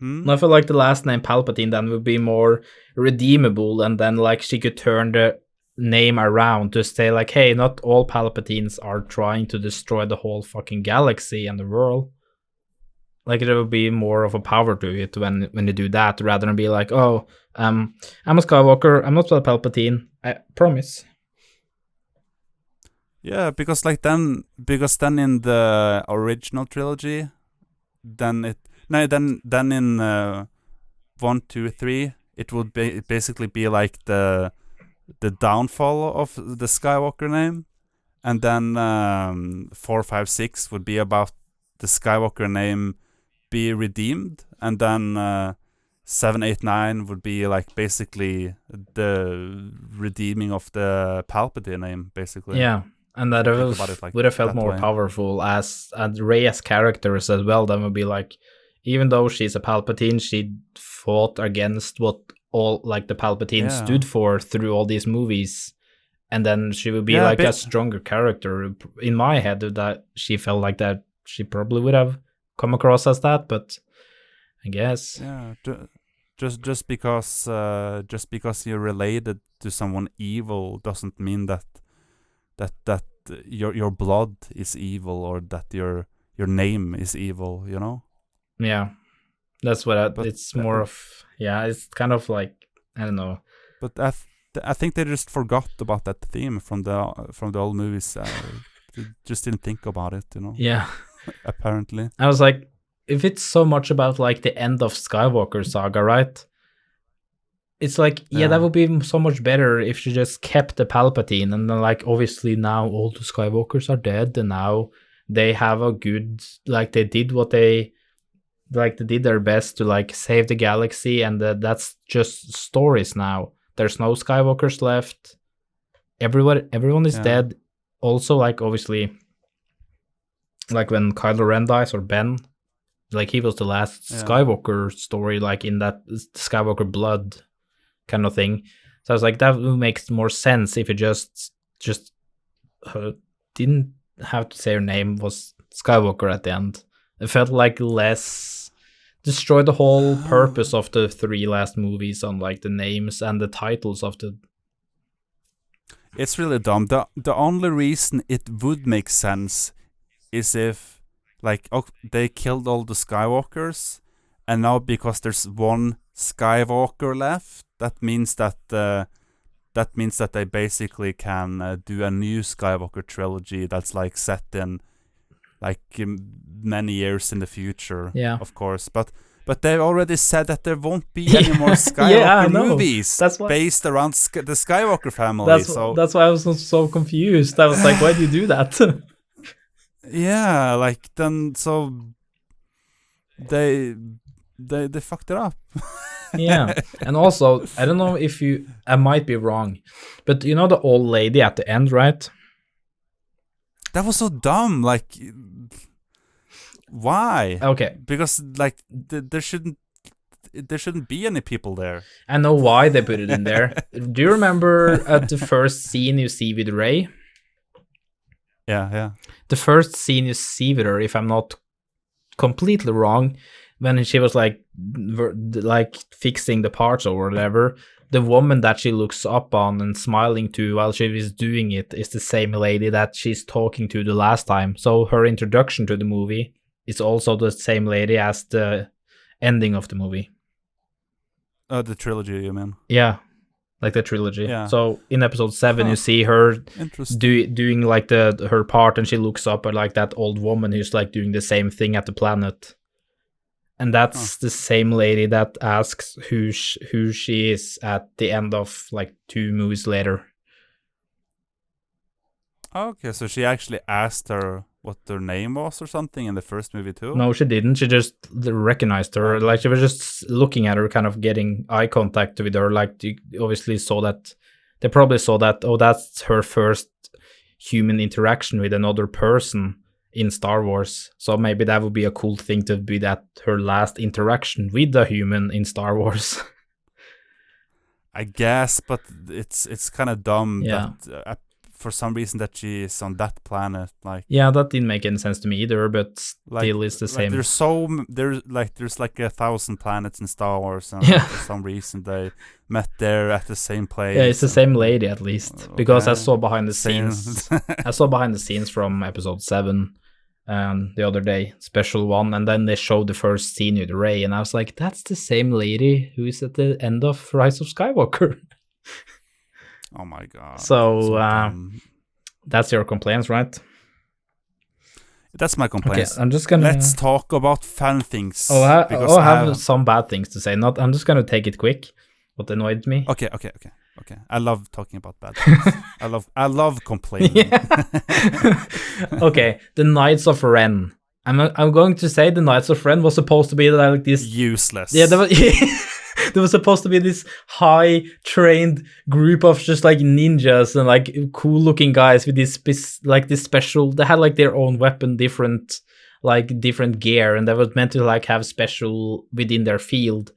I feel like the last name Palpatine then would be more redeemable, and then like she could turn the name around to say like, hey, not all Palpatines are trying to destroy the whole fucking galaxy and the world. Like, there would be more of a power to it when you do that, rather than be like, oh, I'm a Skywalker, I'm not a Palpatine, I promise. Yeah, because then in the original trilogy, then in 1, 2, 3, it would basically be like the downfall of the Skywalker name, and then 4, 5, 6 would be about the Skywalker name be redeemed, and then 7, 8, 9 would be like basically the redeeming of the Palpatine name, basically. Yeah. And that would have felt more powerful as Rey as characters as well. Then would be like, even though she's a Palpatine, she fought against what all like the Palpatine stood for through all these movies, and then she would be a stronger character. In my head, that she felt like that she probably would have come across as that, but I guess just because you're related to someone evil doesn't mean that your blood is evil, or that your name is evil, you know? Yeah, that's what it's more of. Yeah, it's kind of like, I don't know. But I think they just forgot about that theme from the old movies. They just didn't think about it, you know? Yeah. Apparently. I was like, if it's so much about like the end of Skywalker saga, right? It's like, that would be so much better if she just kept the Palpatine, and then like, obviously now all the Skywalkers are dead, and now they have a good, like, they did what they did their best to like save the galaxy, and that's just stories now. There's no Skywalkers left. Everyone is dead. Also, like, obviously, like when Kylo Ren dies, or Ben, like he was the last Skywalker story, like in that Skywalker blood kind of thing. So I was like, that would make more sense if it just didn't have to say her name was Skywalker at the end. It felt like less destroy the whole purpose of the 3 last movies on like the names and the titles of the. It's really dumb. The only reason it would make sense is if like they killed all the Skywalkers, and now because there's one Skywalker left, that means that they basically can do a new Skywalker trilogy that's like set in like many years in the future. Yeah, of course, but they already said that there won't be any more Skywalker movies based around the Skywalker family. That's why I was so confused. I was like, why do you do that? Yeah, like then so they fucked it up. Yeah, and also I don't know if I might be wrong, but you know the old lady at the end, right? That was so dumb. Like, Why? Okay. Because like there shouldn't be any people there. I know why they put it in there. Do you remember the first scene you see with Rey? Yeah. The first scene you see with her, if I'm not completely wrong, when she was like fixing the parts or whatever, the woman that she looks up on and smiling to while she is doing it is the same lady that she's talking to the last time. So her introduction to the movie is also the same lady as the ending of the movie. The trilogy, you mean? Yeah, like the trilogy. Yeah. So in episode 7, you see her doing like her part, and she looks up at like that old woman who's like doing the same thing at the planet. And that's the same lady that asks who she is at the end of like 2 movies later. Okay, so she actually asked her what their name was or something in the first movie too? No, she didn't. She just recognized her. Like, she was just looking at her, kind of getting eye contact with her. Like, you obviously saw that. They probably saw that, oh, that's her first human interaction with another person in Star Wars. So maybe that would be a cool thing to be that her last interaction with a human in Star Wars. I guess, but it's kind of dumb that for some reason that she is on that planet. Like, yeah, that didn't make any sense to me either, but still it's the same. There's like 1,000 planets in Star Wars, and for some reason they met there at the same place. Yeah, it's the same lady at least, because I saw behind the scenes. I saw behind the scenes from episode 7 the other day, special one, and then they showed the first scene with Rey, and I was like, that's the same lady who is at the end of Rise of Skywalker. Oh my god. So that's your complaints, right? That's my complaints. Okay, I'm just gonna... Let's talk about fun things. I have some bad things to say. I'm just gonna take it quick. What annoyed me. Okay. I love talking about bad things. I love complaining. Okay, the Knights of Ren. I'm going to say the Knights of Ren was supposed to be like this useless. Yeah, there was supposed to be this high trained group of just like ninjas and like cool looking guys with this special. They had like their own weapon, different gear, and they were meant to like have special within their field.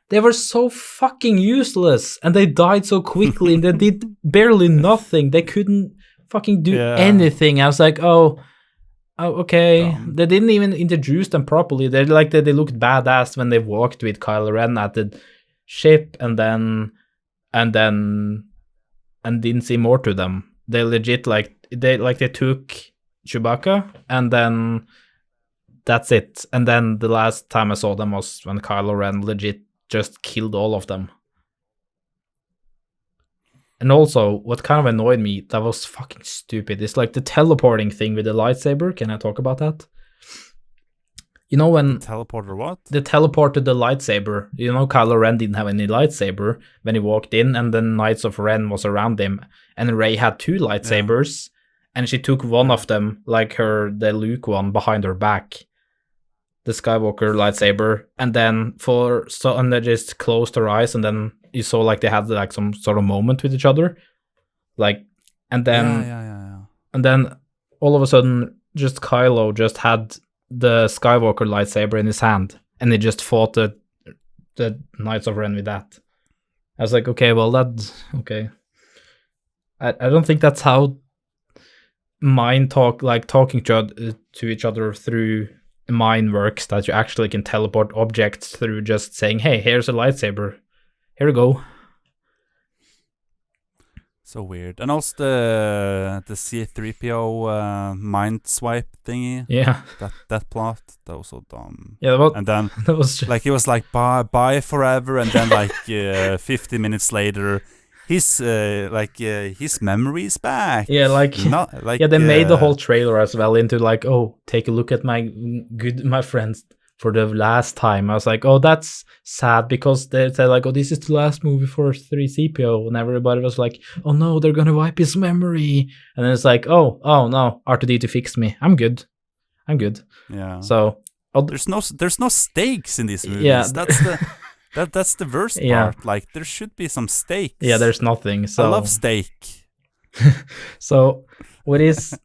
They were so fucking useless, and they died so quickly, and they did barely nothing. They couldn't fucking do anything. I was like, oh, okay. They didn't even introduce them properly. They looked badass when they walked with Kylo Ren at the ship, and didn't see more to them. They legit they took Chewbacca, and then that's it. And then the last time I saw them was when Kylo Ren legit just killed all of them. And also, what kind of annoyed me, that was fucking stupid, is like the teleporting thing with the lightsaber. Can I talk about that? You know when... The teleporter what? The teleported the lightsaber. You know, Kylo Ren didn't have any lightsaber when he walked in, and then Knights of Ren was around him. And Rey had 2 lightsabers, and she took one of them, like the Luke one, behind her back. The Skywalker lightsaber. And then and they just closed her eyes, and then you saw like they had like some sort of moment with each other, like, and then and then all of a sudden just Kylo just had the Skywalker lightsaber in his hand, and he just fought the Knights of Ren with that. I was like, okay, well okay. I don't think that's how mind talking to each other through mind works, that you actually can teleport objects through just saying, hey, here's a lightsaber. Here we go. So weird. And also the C-3PO mind swipe thingy. Yeah. That plot, that was so dumb. Yeah, and then that was just... like, it was like bye forever, and then like 50 minutes later his memory is back. Yeah, they made the whole trailer as well into like, oh, take a look at my friends for the last time. I was like, oh, that's sad, because they said like, oh, this is the last movie for 3CPO, and everybody was like, oh no, they're gonna wipe his memory, and then it's like, oh no, R2D2 fixed me. I'm good. Yeah. So there's no stakes in these movies. Yeah. That's the worst part. Like, there should be some stakes. Yeah, there's nothing. So I love steak. So what is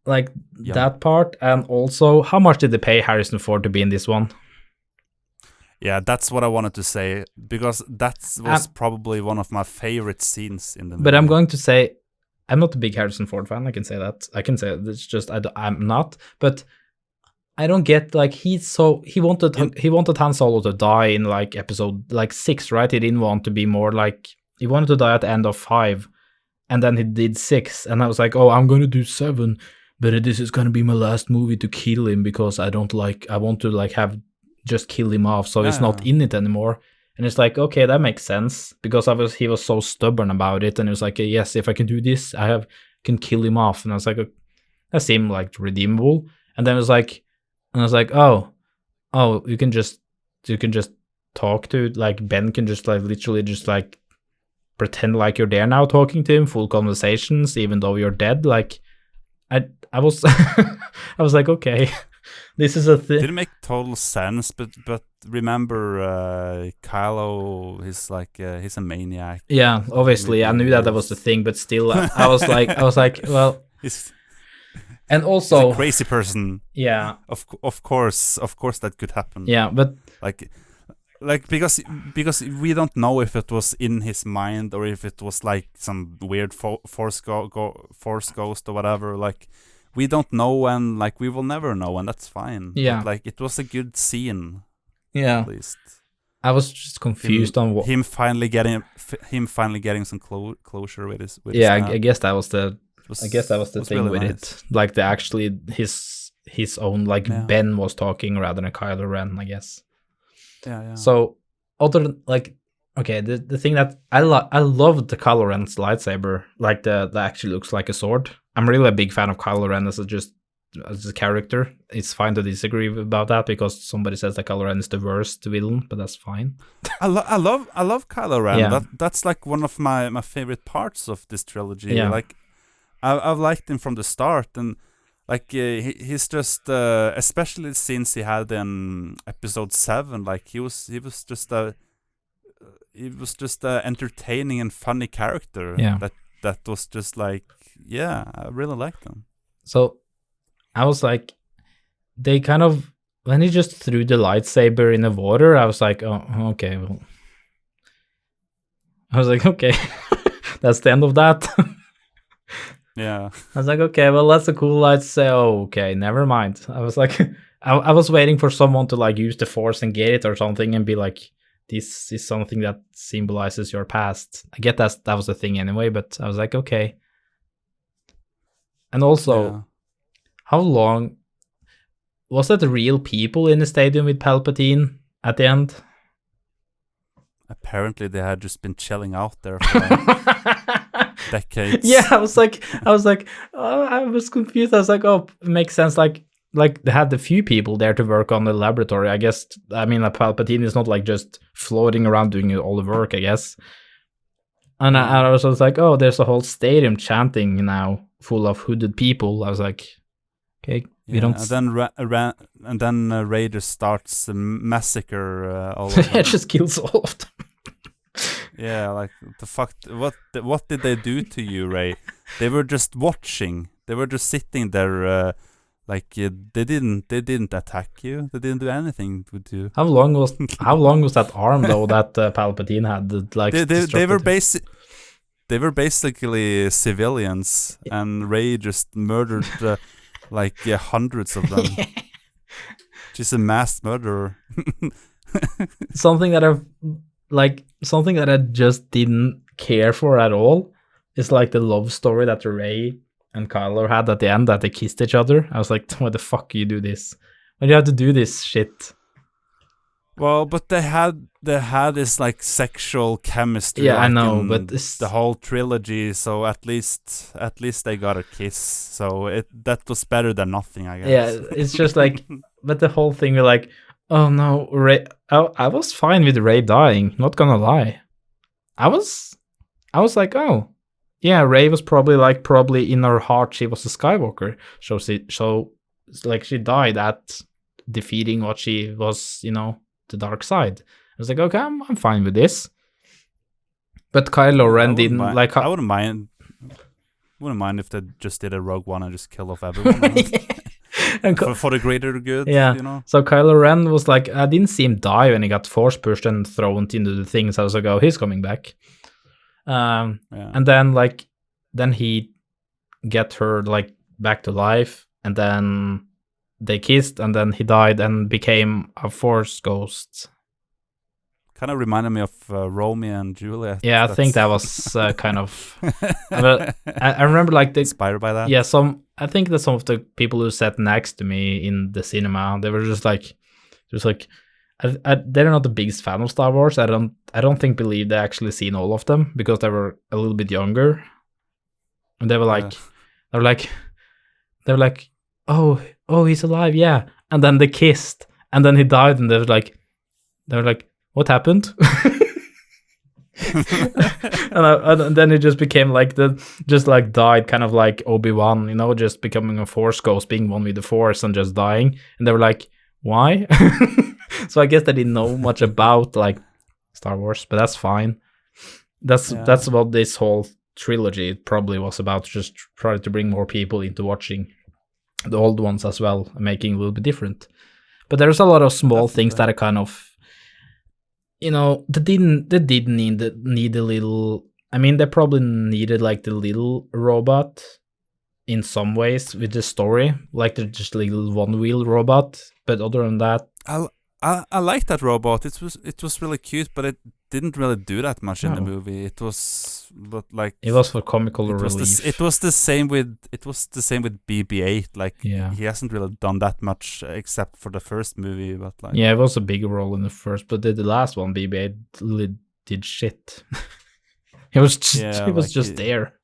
like that part, and also how much did they pay Harrison Ford to be in this one? Yeah, that's what I wanted to say, because that was probably one of my favorite scenes in the movie. But I'm going to say, I'm not a big Harrison Ford fan. I can say that. I can say it's just I'm not. But I don't get, like, he wanted Han Solo to die in like episode like 6, right? He didn't want to be more like, he wanted to die at the end of 5, and then he did 6, and I was like, oh, I'm going to do 7, but this is going to be my last movie to kill him, because I want to like have just kill him off, so he's not in it anymore. And it's like, okay, that makes sense, because he was so stubborn about it, and it was like, yes, if I can do this, can kill him off. And I was like, that seemed like redeemable. And then it was like, oh, you can just talk to, like, Ben can just like literally just like pretend like you're there now, talking to him, full conversations, even though you're dead. Like, I was I was like, okay, this is a thing. Didn't make total sense, but remember, Kylo, he's a maniac. Yeah, obviously, I knew that was the thing, but still, I was like, well, and also he's a crazy person. Yeah, of course that could happen. Yeah, but like because we don't know if it was in his mind or if it was like some weird force ghost or whatever. Like, we don't know, and like we will never know, and that's fine. Yeah, but, like, it was a good scene. Yeah, at least I was just confused on what him finally getting some closure with his. Yeah, I guess that was the thing really with nice. it. Like, his own, like, Ben was talking rather than Kylo Ren, I guess. Yeah. So other than, like, okay, the thing that I love the Kylo Ren's lightsaber, like that actually looks like a sword. I'm really a big fan of Kylo Ren as a character. It's fine to disagree about that, because somebody says that Kylo Ren is the worst villain, but that's fine. I love Kylo Ren. Yeah. That's like one of my favorite parts of this trilogy. Yeah. Like, I've liked him from the start, and like he's just especially since he had in episode 7, like he was just a entertaining and funny character. Yeah. That was just like, yeah, I really liked him. So I was like, they kind of, when he just threw the lightsaber in the water, I was like, oh, okay, well, I was like, okay, that's the end of that. Yeah. I was like, okay, well, that's a cool light to say. Oh, okay, never mind. I was like, I was waiting for someone to like use the Force and get it or something and be like, this is something that symbolizes your past. I get that was the thing anyway, but I was like, okay. And also, how long was that real people in the stadium with Palpatine at the end? Apparently, they had just been chilling out there for like decades. Yeah, I was confused. I was like, oh, it makes sense. Like they had a few people there to work on the laboratory. I guess. I mean, like, Palpatine is not like just floating around doing all the work, I guess. And I was like, oh, there's a whole stadium chanting now, full of hooded people. I was like, okay, we don't. And then Rey just starts a massacre all of them. It just kills all of them. Yeah, like, the fuck. What did they do to you, Rey? They were just watching. They were just sitting there. They didn't attack you. They didn't do anything with you. How long was that arm though that Palpatine had? Like, they were basically civilians, and Rey just murdered hundreds of them. She's a mass murderer. Something that I just didn't care for at all is like the love story that Rey and Kylo had at the end, that they kissed each other. I was like, why the fuck you do this? Why do you have to do this shit? Well, but they had this like sexual chemistry. Yeah, like, I know, but the whole trilogy. So at least they got a kiss. So that was better than nothing, I guess. Yeah, it's just like, but the whole thing, we're like, oh no, Rey. I was fine with Rey dying. Not gonna lie, I was like, oh. Yeah, Rey was probably in her heart she was a Skywalker. So she died at defeating what she was, the dark side. I was like, okay, I'm fine with this. But Kylo Ren didn't like. I wouldn't mind. Wouldn't mind if they just did a Rogue One and just kill off everyone. And for the greater good, you know? So Kylo Ren was like, I didn't see him die when he got force pushed and thrown into the things. I was like, oh, he's coming back. And then then he get her like back to life, and then they kissed, and then he died and became a force ghost. Kind of reminded me of Romeo and Juliet. Yeah, I think that was kind of. I remember like inspired by that. Yeah, I think that some of the people who sat next to me in the cinema, they were just like, they're not the biggest fan of Star Wars. I don't believe they actually seen all of them because they were a little bit younger, and they were like, oh, he's alive, yeah, and then they kissed, and then he died, and they were like, what happened? and then it just became like died, kind of like Obi-Wan, you know, just becoming a force ghost, being one with the force and just dying. And they were like, why? So I guess they didn't know much about like Star Wars, but that's fine. That's what this whole trilogy probably was about, just try to bring more people into watching the old ones as well, making a little bit different. But there's a lot of small things that are kind of, you know, they did need a little. I mean, they probably needed like the little robot in some ways with the story, like the just little one-wheel robot. But other than that, I like that robot. It was really cute, but it didn't really do that much in the movie. It was for comical relief. It was the same with BB-8. Like he hasn't really done that much except for the first movie. But like it was a big role in the first, but the last one, BB-8 really did shit. It was just there.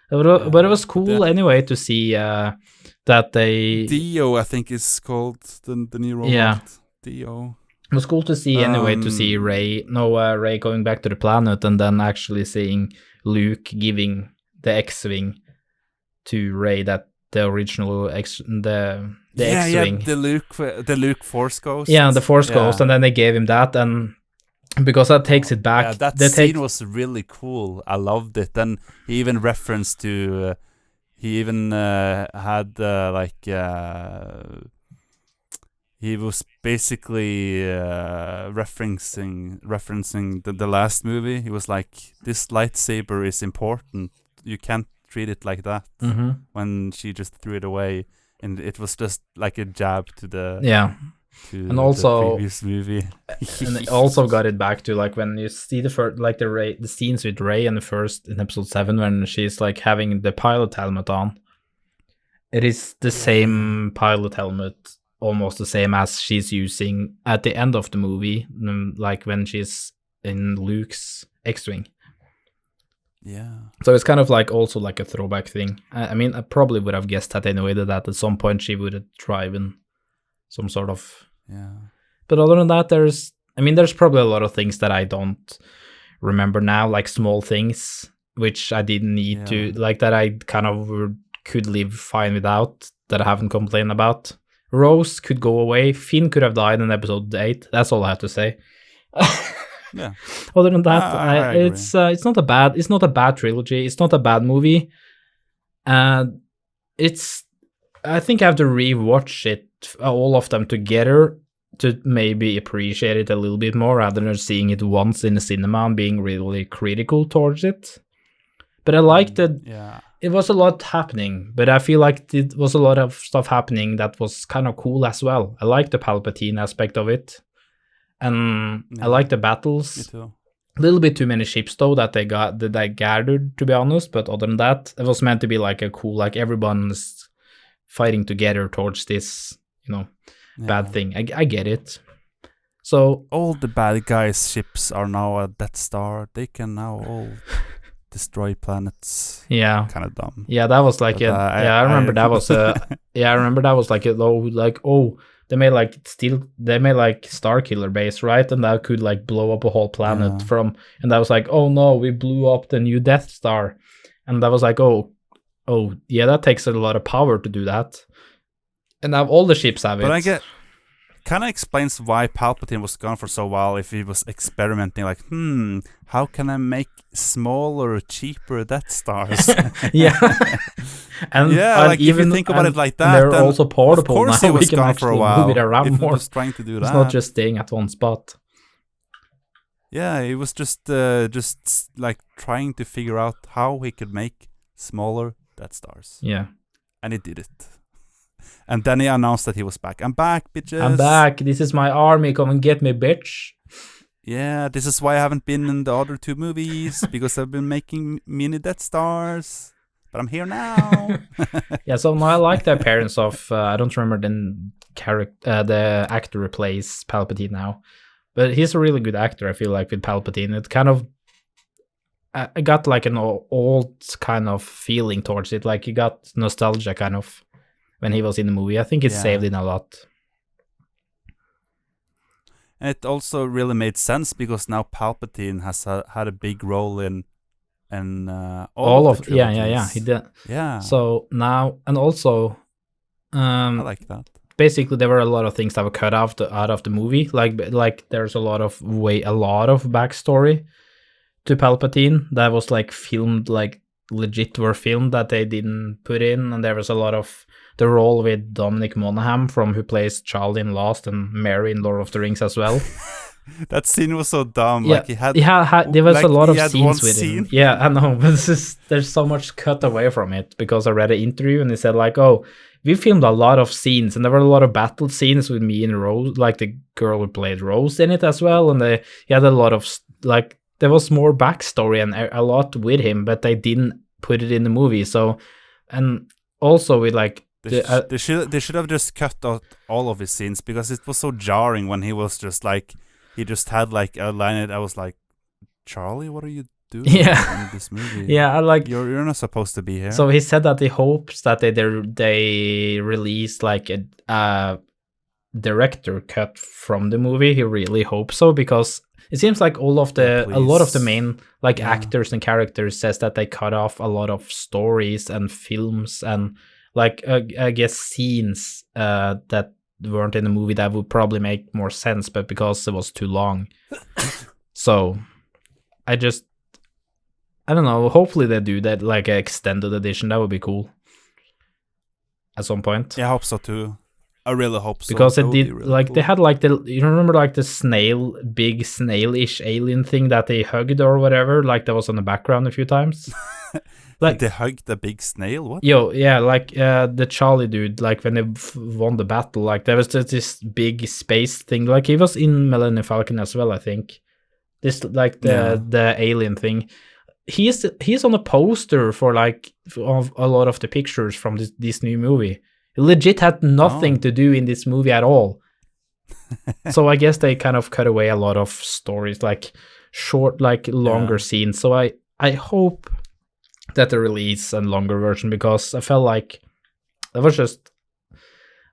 But it was cool anyway to see that they Dio, I think is called the new robot. Yeah. Dio. It was cool to see anyway, to see Rey going back to the planet, and then actually seeing Luke giving the X-Wing to Rey, that the original X-Wing. The Luke Force Ghost. Yeah, the Force Ghost, and then they gave him that, and because that takes it back. Yeah, that scene was really cool. I loved it. And he even referenced to had he was basically referencing the last movie. He was like, this lightsaber is important. You can't treat it like that. Mm-hmm. When she just threw it away, and it was just like a jab to the and also the previous movie. And it also got it back to like when you see the scenes with Rey in episode 7 when she's like having the pilot helmet on. It is the same pilot helmet, almost the same as she's using at the end of the movie, like when she's in Luke's X-Wing. Yeah. So it's kind of like also like a throwback thing. I mean, I probably would have guessed that anyway, that at some point she would have driven some sort of... Yeah. But other than that, there's probably a lot of things that I don't remember now, like small things, which I didn't need to, like that I kind of could live fine without, that I haven't complained about. Rose could go away. Finn could have died in episode 8. That's all I have to say. Yeah. Other than that, it's not a bad trilogy. It's not a bad movie. I think I have to rewatch it, all of them together, to maybe appreciate it a little bit more, rather than seeing it once in the cinema and being really critical towards it. But I liked it. Yeah. It was a lot happening, but I feel like it was a lot of stuff happening that was kind of cool as well. I like the Palpatine aspect of it, and I like the battles. Me too. A little bit too many ships though that they gathered, to be honest. But other than that, it was meant to be like a cool, like everyone's fighting together towards this, bad thing. I get it. So all the bad guys' ships are now a Death Star. They can now all destroy planets. Yeah, kind of dumb. Yeah, that was like I remember that was like they made like Starkiller base, right? And that could like blow up a whole planet and that was like, oh no, we blew up the new Death Star. And that was like, oh yeah, that takes a lot of power to do that. And now all the ships have it. But kind of explains why Palpatine was gone for so while. If he was experimenting, like, how can I make smaller, cheaper Death Stars? Yeah, and like even, if you think about it like that, they're then also portable of course now. he was We can gone actually for a while. move it around if more. He was trying to do that. It's not just staying at one spot. Yeah, he was just like trying to figure out how he could make smaller Death Stars. Yeah, and he did it. And then he announced that he was back. I'm back, bitches. I'm back. This is my army. Come and get me, bitch. Yeah, this is why I haven't been in the other 2 movies, because I've been making mini Death Stars. But I'm here now. Yeah, so now I like the appearance of, I don't remember the actor who plays Palpatine now. But he's a really good actor, I feel like, with Palpatine. It kind of, I got like an old kind of feeling towards it. Like you got nostalgia kind of when he was in the movie. I think it saved it a lot. And it also really made sense because now Palpatine has had a big role in all of the trilogies. Yeah, he did. Yeah. So now, and also, I like that. Basically, there were a lot of things that were cut out of the movie. Like there's a lot of backstory to Palpatine that was like filmed, like legit were filmed that they didn't put in, and there was a lot of the role with Dominic Monaghan who plays Charlie in Lost and Mary in Lord of the Rings as well. That scene was so dumb. Yeah, like he had there was like a lot of scenes with him. Yeah, I know, but there's so much cut away from it because I read an interview and they said like, oh, we filmed a lot of scenes and there were a lot of battle scenes with me and Rose, like the girl who played Rose in it as well, and he had a lot of like there was more backstory and a lot with him, but they didn't put it in the movie. So, and also with like. They should have just cut out all of his scenes because it was so jarring when he was just like he just had like a line. I was like, Charlie, what are you doing in this movie? Yeah, you're not supposed to be here. So he said that he hopes that they release like a director cut from the movie. He really hopes so because it seems like a lot of the main actors and characters says that they cut off a lot of stories and films and. Like, I guess scenes that weren't in the movie that would probably make more sense, but because it was too long. So, I don't know, hopefully they do that, like an extended edition, that would be cool. At some point. Yeah, I hope so too. I really hope so. Because it did, really cool. They had like you remember like the big snail-ish alien thing that they hugged or whatever, like that was on the background a few times. Like they hugged the big snail. What? The Charlie dude. Like when they won the battle, like there was just this big space thing. Like he was in Millennium Falcon as well, I think. This like the alien thing. He's on a poster for like of a lot of the pictures from this new movie. He legit had nothing to do in this movie at all. So I guess they kind of cut away a lot of stories, like short, like longer scenes. So I hope that they release a longer version because I felt like there was just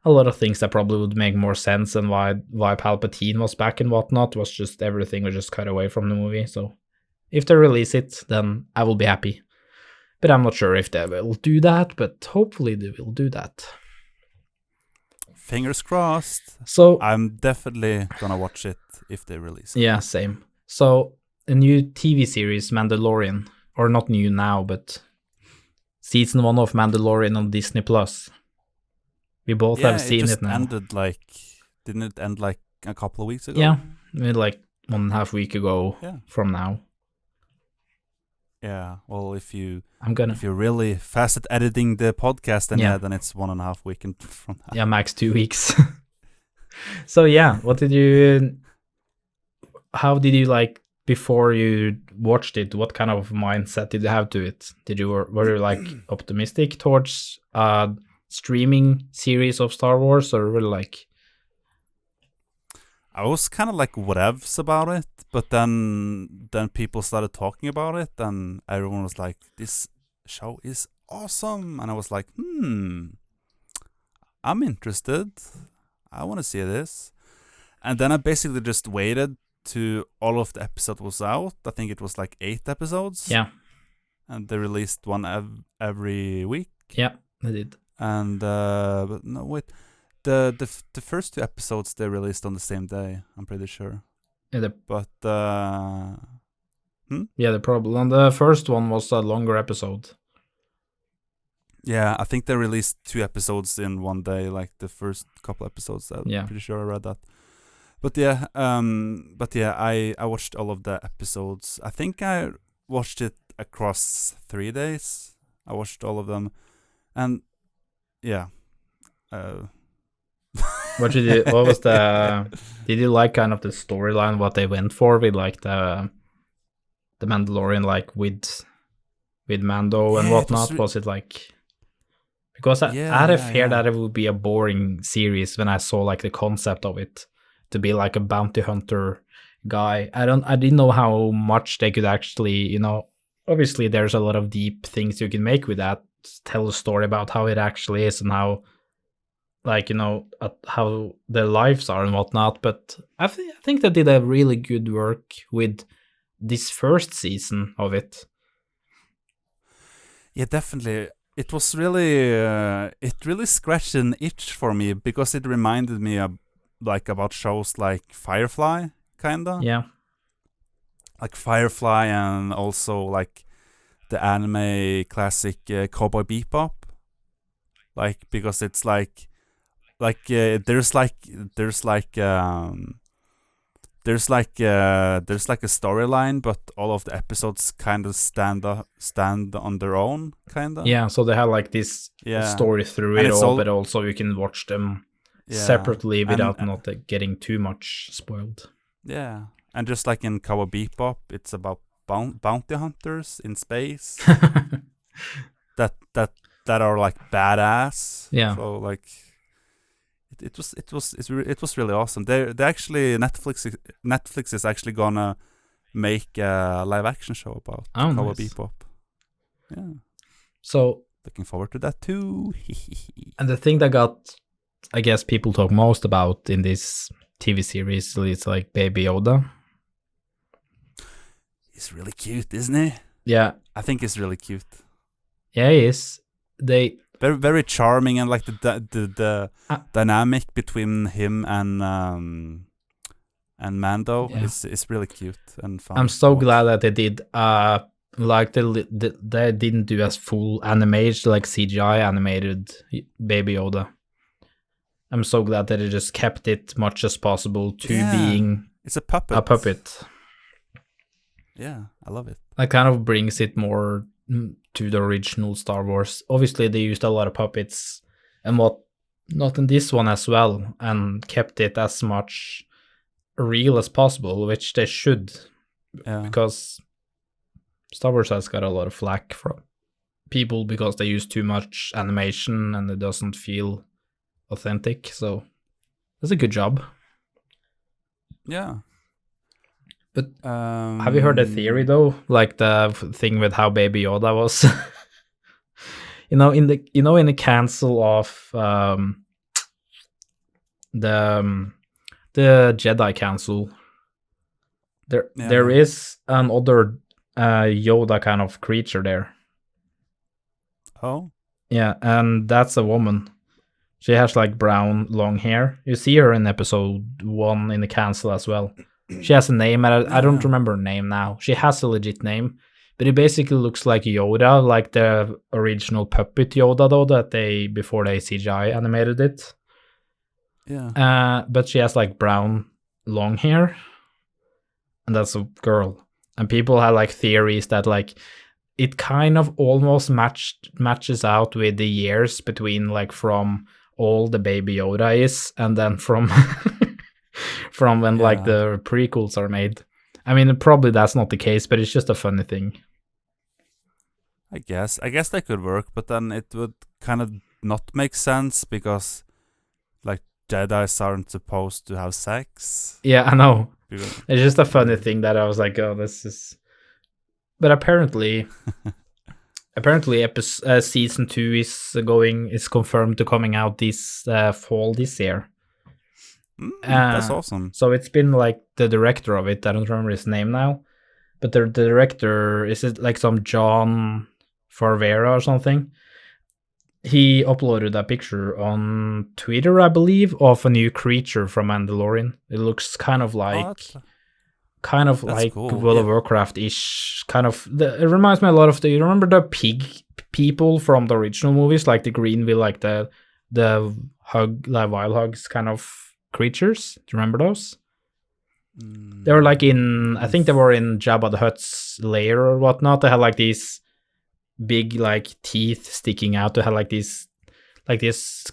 a lot of things that probably would make more sense and why Palpatine was back and whatnot was just everything was just cut away from the movie. So if they release it, then I will be happy. But I'm not sure if they will do that, but hopefully they will do that. Fingers crossed. So I'm definitely gonna watch it if they release it. Yeah, same. So a new TV series, Mandalorian. Or not new now, but season 1 of Mandalorian on Disney Plus. We both have seen it now. Didn't it end like a couple of weeks ago? Yeah, like 1.5 weeks ago from now. Yeah, well, if you're really fast at editing the podcast, then it's 1.5 weeks from now. Yeah, max 2 weeks. So how did you like? Before you watched it, what kind of mindset did you have to it? Were you like optimistic towards streaming series of Star Wars, or were you like? I was kind of like whatevs about it, but then people started talking about it, and everyone was like, "This show is awesome," and I was like, I'm interested. I want to see this, and then I basically just waited to all of the episode was out. I think it was like 8 episodes. Yeah. And they released one every week. Yeah, they did. And but no, wait. the first 2 episodes they released on the same day. I'm pretty sure. Yeah, the problem on the first one was a longer episode. Yeah, I think they released 2 episodes in one day, like the first couple episodes. I'm pretty sure I read that. But yeah, I watched all of the episodes. I think I watched it across 3 days. I watched all of them, and yeah. What was the? Did you like kind of the storyline? What they went for with like the Mandalorian, like with Mando and whatnot? Was it like? Because I had a fear that it would be a boring series when I saw like the concept of it to be like a bounty hunter guy. I didn't know how much they could actually, obviously there's a lot of deep things you can make with that, tell a story about how it actually is and how, like, how their lives are and whatnot. But I think they did a really good work with this first season of it. Yeah, definitely. It was really, it really scratched an itch for me because it reminded me of, like, about shows like Firefly, kinda. Yeah. Like Firefly, and also like the anime classic Cowboy Bebop. Like, because it's like there's like a storyline, but all of the episodes kind of stand on their own, kind of. Yeah, so they have like this story through it all, but also you can watch them separately without not getting too much spoiled. Yeah, and just like in Cowboy Bebop, it's about bounty hunters in space that are like badass. Yeah. So like. It was really awesome. They actually Netflix is actually gonna make a live action show about Cowboy Bebop. Yeah. So looking forward to that too. And the thing that got, I guess, people talk most about in this TV series is like Baby Yoda. He's really cute, isn't he? Yeah. I think he's really cute. Yeah, he is. Very, very charming, and like the dynamic between him and Mando is really cute and fun. I'm so glad that they did like they didn't do as full animated, like CGI animated Baby Yoda. I'm so glad that they just kept it much as possible to being it's a puppet. Yeah, I love it. That kind of brings it more to the original Star Wars. Obviously, they used a lot of puppets and not in this one as well, and kept it as much real as possible, which they should, because Star Wars has got a lot of flack from people because they use too much animation and it doesn't feel authentic. So that's a good job. Yeah. But have you heard the theory though? Like the thing with how Baby Yoda was, in the cancel of the Jedi Council, there is another Yoda kind of creature there. Oh. Yeah, and that's a woman. She has like brown long hair. You see her in episode 1 in the cancel as well. She has a name, and I don't remember her name now. She has a legit name, but it basically looks like Yoda, like the original puppet Yoda, though, that before they CGI animated it. Yeah. But she has like brown long hair, and that's a girl. And people have like theories that like it kind of almost matches out with the years between like from all the Baby Yoda is, and then from from when like the prequels are made. I mean, probably that's not the case, but it's just a funny thing. I guess that could work, but then it would kind of not make sense because like Jedis aren't supposed to have sex. Yeah, I know. It's just a funny thing that I was like, oh, this is. But apparently season 2 is confirmed to coming out this fall this year. That's awesome. So it's been like the director of it, I don't remember his name now, but the director, is it like some John Favreau or something? he uploaded a picture on Twitter, I believe, of a new creature from Mandalorian. It looks kind of like cool. World of Warcraft-ish. It reminds me a lot of you remember the pig people from the original movies, like the Greenville, like the wild hogs kind of creatures. Do you remember those? They were like I think they were in Jabba the Hutt's lair or whatnot. They had like these big like teeth sticking out. They had like this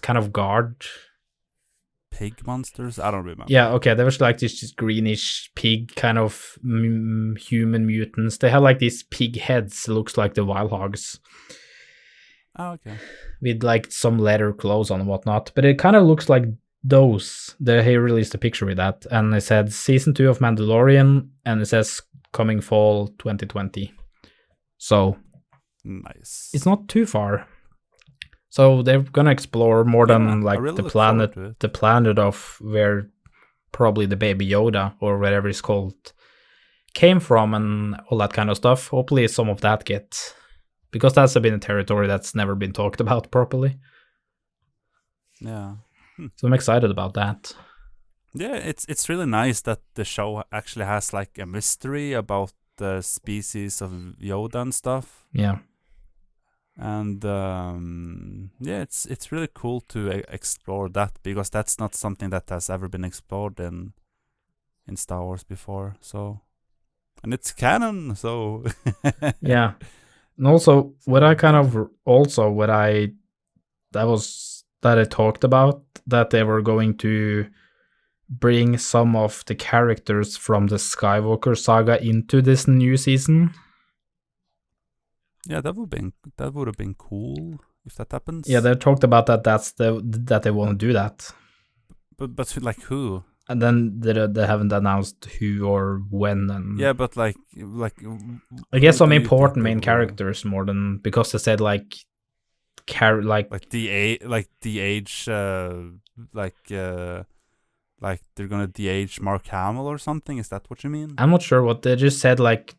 kind of guard. Pig monsters? I don't remember. Yeah, okay. There was like this greenish pig kind of human mutants. They had like these pig heads. Looks like the wild hogs. Oh, okay. With like some leather clothes on and whatnot. But it kind of looks like those. He released a picture with that. And it said Season 2 of Mandalorian. And it says coming fall 2020. So nice. It's not too far. So they're gonna explore more than like really the planet of where probably the baby Yoda or whatever it's called came from and all that kind of stuff. Hopefully some of that gets, because that's been a territory that's never been talked about properly. Yeah. So I'm excited about that. Yeah, it's really nice that the show actually has like a mystery about the species of Yoda and stuff. Yeah. And yeah, it's really cool to explore that, because that's not something that has ever been explored in Star Wars before. So, and it's canon, so yeah. And also, I talked about that they were going to bring some of the characters from the Skywalker saga into this new season. Yeah, that would have been cool if that happens. Yeah, they talked about that. That they want to do that. But like who? And then they haven't announced who or when. And yeah, but like I guess some important main characters more than, because they said like the age like they're gonna de-age Mark Hamill or something. Is that what you mean? I'm not sure what they just said. Like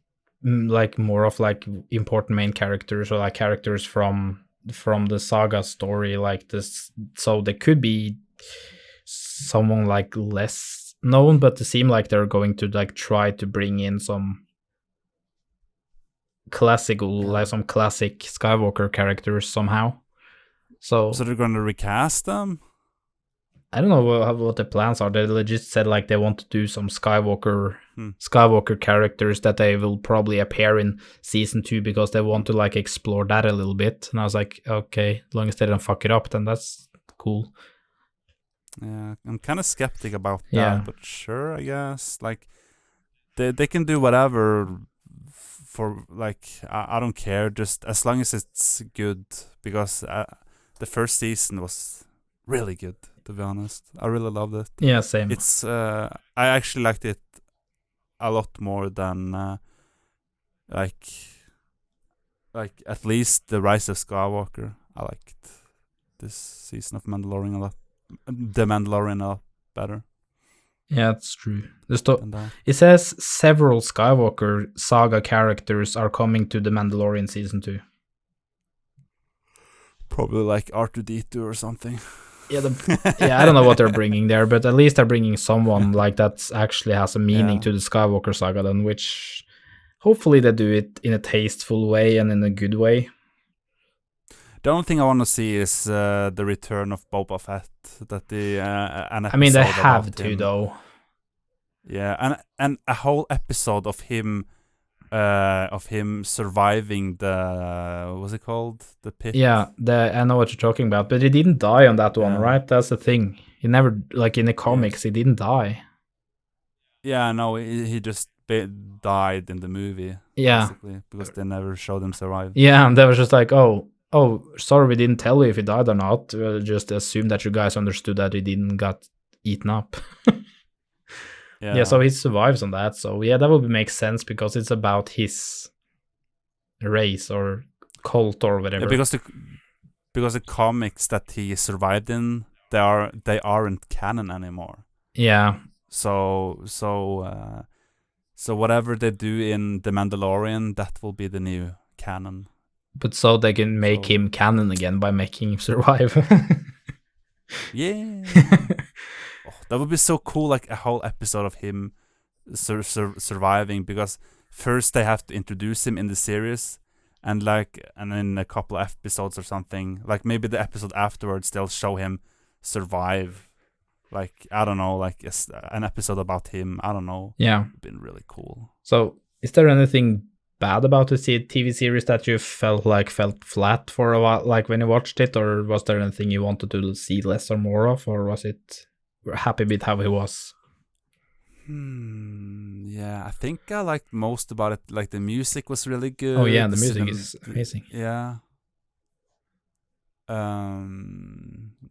more of like important main characters, or like characters from the saga story, like this. So they could be someone like less known, but it seems like they're going to like try to bring in some classic Skywalker characters somehow. So they're going to recast them? I don't know what the plans are. They just said like they want to do some Skywalker characters that they will probably appear in season 2, because they want to like explore that a little bit. And I was like, okay, as long as they don't fuck it up, then that's cool. Yeah, I'm kind of skeptic about that, but sure, I guess. Like, they can do whatever for, like, I don't care, just as long as it's good, because the first season was really good, to be honest. I really loved it. Yeah, same. It's I actually liked it a lot more than like at least the Rise of Skywalker. I liked this season of Mandalorian a lot. The Mandalorian a lot better. Yeah, that's true. It says several Skywalker saga characters are coming to the Mandalorian season 2. Probably like R2-D2 or something. Yeah, I don't know what they're bringing there, but at least they're bringing someone like that actually has a meaning to the Skywalker saga, then, which hopefully they do it in a tasteful way and in a good way. The only thing I want to see is the return of Boba Fett. I mean, they have to, though. Yeah, and a whole episode of him surviving the, what's it called? The pit. Yeah, I know what you're talking about, but he didn't die on that one, right? That's the thing. He never, like in the comics, he didn't die. Yeah, no, he just died in the movie. Yeah, basically, because they never showed him survive. Yeah, and they was just like, oh, sorry, we didn't tell you if he died or not. We'll just assume that you guys understood that he didn't got eaten up. Yeah, so he survives on that. So yeah, that would make sense, because it's about his race or cult or whatever. Yeah, because the comics that he survived in, they aren't canon anymore. Yeah. So whatever they do in The Mandalorian, that will be the new canon. But so they can make him canon again by making him survive. Yeah. That would be so cool, like a whole episode of him surviving, because first they have to introduce him in the series, and in a couple of episodes or something, like maybe the episode afterwards they'll show him survive, like I don't know, like an episode about him. I don't know. Yeah, it's been really cool. So is there anything bad about the TV series that you felt flat for a while, like when you watched it, or was there anything you wanted to see less or more of, or was it happy with how it was? Yeah, I think I liked most about it. Like the music was really good. Oh yeah, the music is amazing. Yeah.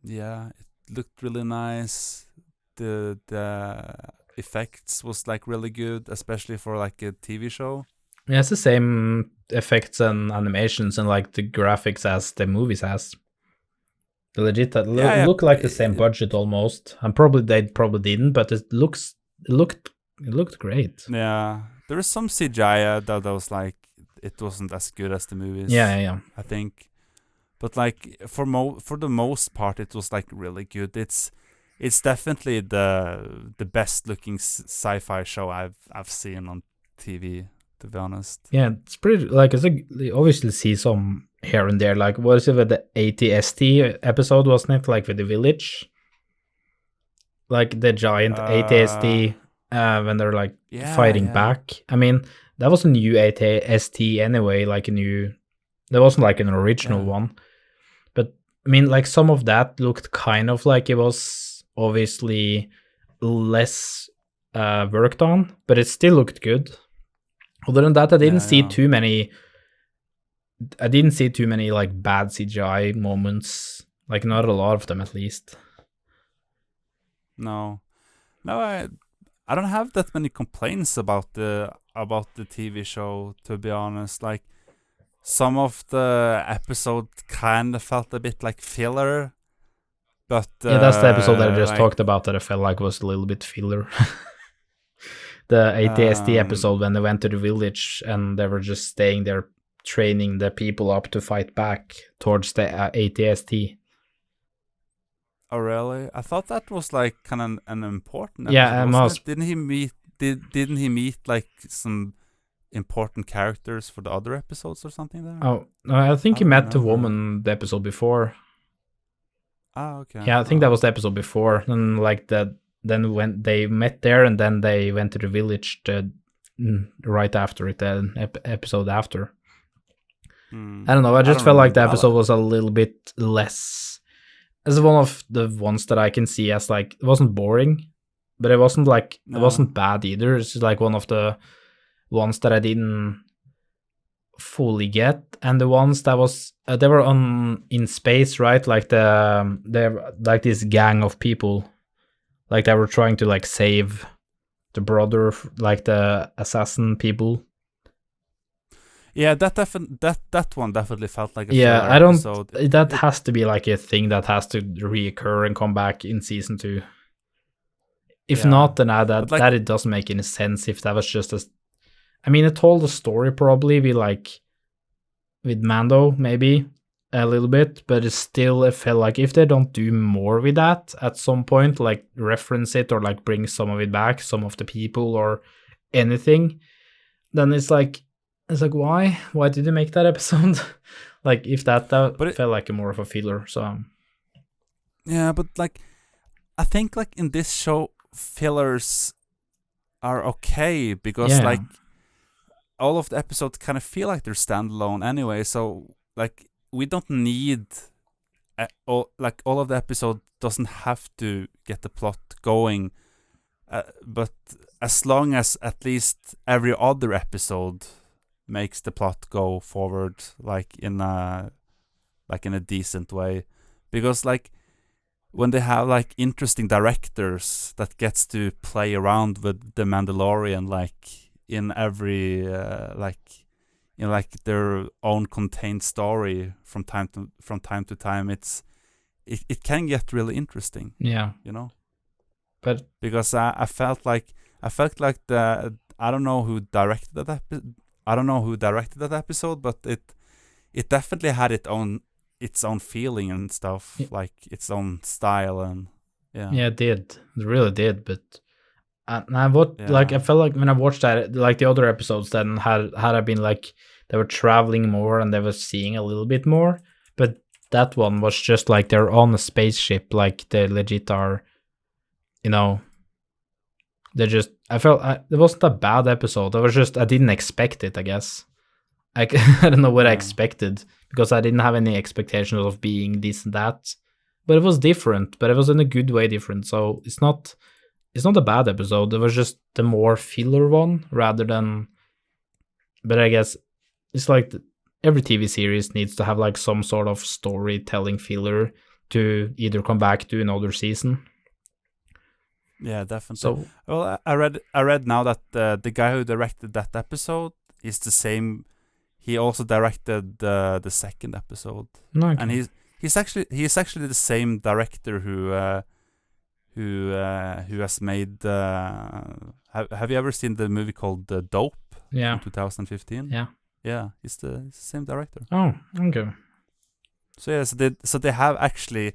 Yeah, it looked really nice. The effects was like really good, especially for like a TV show. Yeah, it's the same effects and animations and like the graphics as the movies has. The legit look like the same budget almost. And they probably didn't, but it looked great. Yeah, there is some CGI that was like it wasn't as good as the movies. Yeah. I think, but like for the most part, it was like really good. It's definitely the best looking sci-fi show I've seen on TV, to be honest. Yeah, it's pretty like you obviously see some here and there. Like what is it with the ATST episode, wasn't it? Like with the village, like the giant ATST when they're like fighting back. I mean, that was a new ATST anyway, like there wasn't like an original one. But I mean, like some of that looked kind of like it was obviously less worked on, but it still looked good. Other than that, I didn't see too many like bad CGI moments. Like not a lot of them, at least. No, I don't have that many complaints about the TV show, to be honest. Like some of the episode kind of felt a bit like filler, but yeah, that's the episode that I just talked about that I felt like was a little bit filler. The ATST episode when they went to the village and they were just staying there training the people up to fight back towards the ATST. Oh really? I thought that was like kind of an important episode. Yeah, wasn't it? Didn't he meet like some important characters for the other episodes or something there? Oh, no, I think he met the woman the episode before. Ah, okay. Yeah, I think that was the episode before. And like then when they met there and then they went to the village right after it, the episode after. I don't know, I just felt like the episode was a little bit less. It's one of the ones that I can see as like, it wasn't boring, but it wasn't like, it wasn't bad either. It's just like one of the ones that I didn't fully get, and the ones that was they were in space, right? Like they're like this gang of people, like they were trying to like save the brother, like the assassin people. Yeah, that one definitely felt like a filler I don't. Episode. That has to be like a thing that has to reoccur and come back in season 2. If not, then that it doesn't make any sense. If that was just I mean, it told a story probably with Mando maybe a little bit, but it felt like if they don't do more with that at some point, like reference it or like bring some of it back, some of the people or anything, then it's like why did you make that episode? Like if that felt like more of a filler. So yeah, but like I think like in this show fillers are okay because like all of the episodes kind of feel like they're standalone anyway, so like we don't need all of the episode doesn't have to get the plot going, but as long as at least every other episode makes the plot go forward like in a decent way, because like when they have like interesting directors that gets to play around with the Mandalorian like in every in like their own contained story from time to time, it can get really interesting. Yeah, you know. But because I felt like I don't know who directed that episode, but it it definitely had its own feeling and stuff, like its own style, and it did. It really did. But like I felt like when I watched that, like the other episodes, then had I been like they were traveling more and they were seeing a little bit more, but that one was just like they're on a spaceship, like they legit are, you know. They just I felt it wasn't a bad episode. It was just I didn't expect it. I guess I don't know what I expected because I didn't have any expectations of being this and that. But it was different. But it was in a good way different. So it's not a bad episode. It was just the more filler one rather than. But I guess it's like every TV series needs to have like some sort of storytelling filler to either come back to another season. Yeah, definitely. So, well, I read now that the guy who directed that episode is the same. He also directed the second episode, and he's actually the same director who has made. Have you ever seen the movie called Dope? Yeah. In 2015. Yeah, he's the same director. Oh, okay. So yeah, so they have actually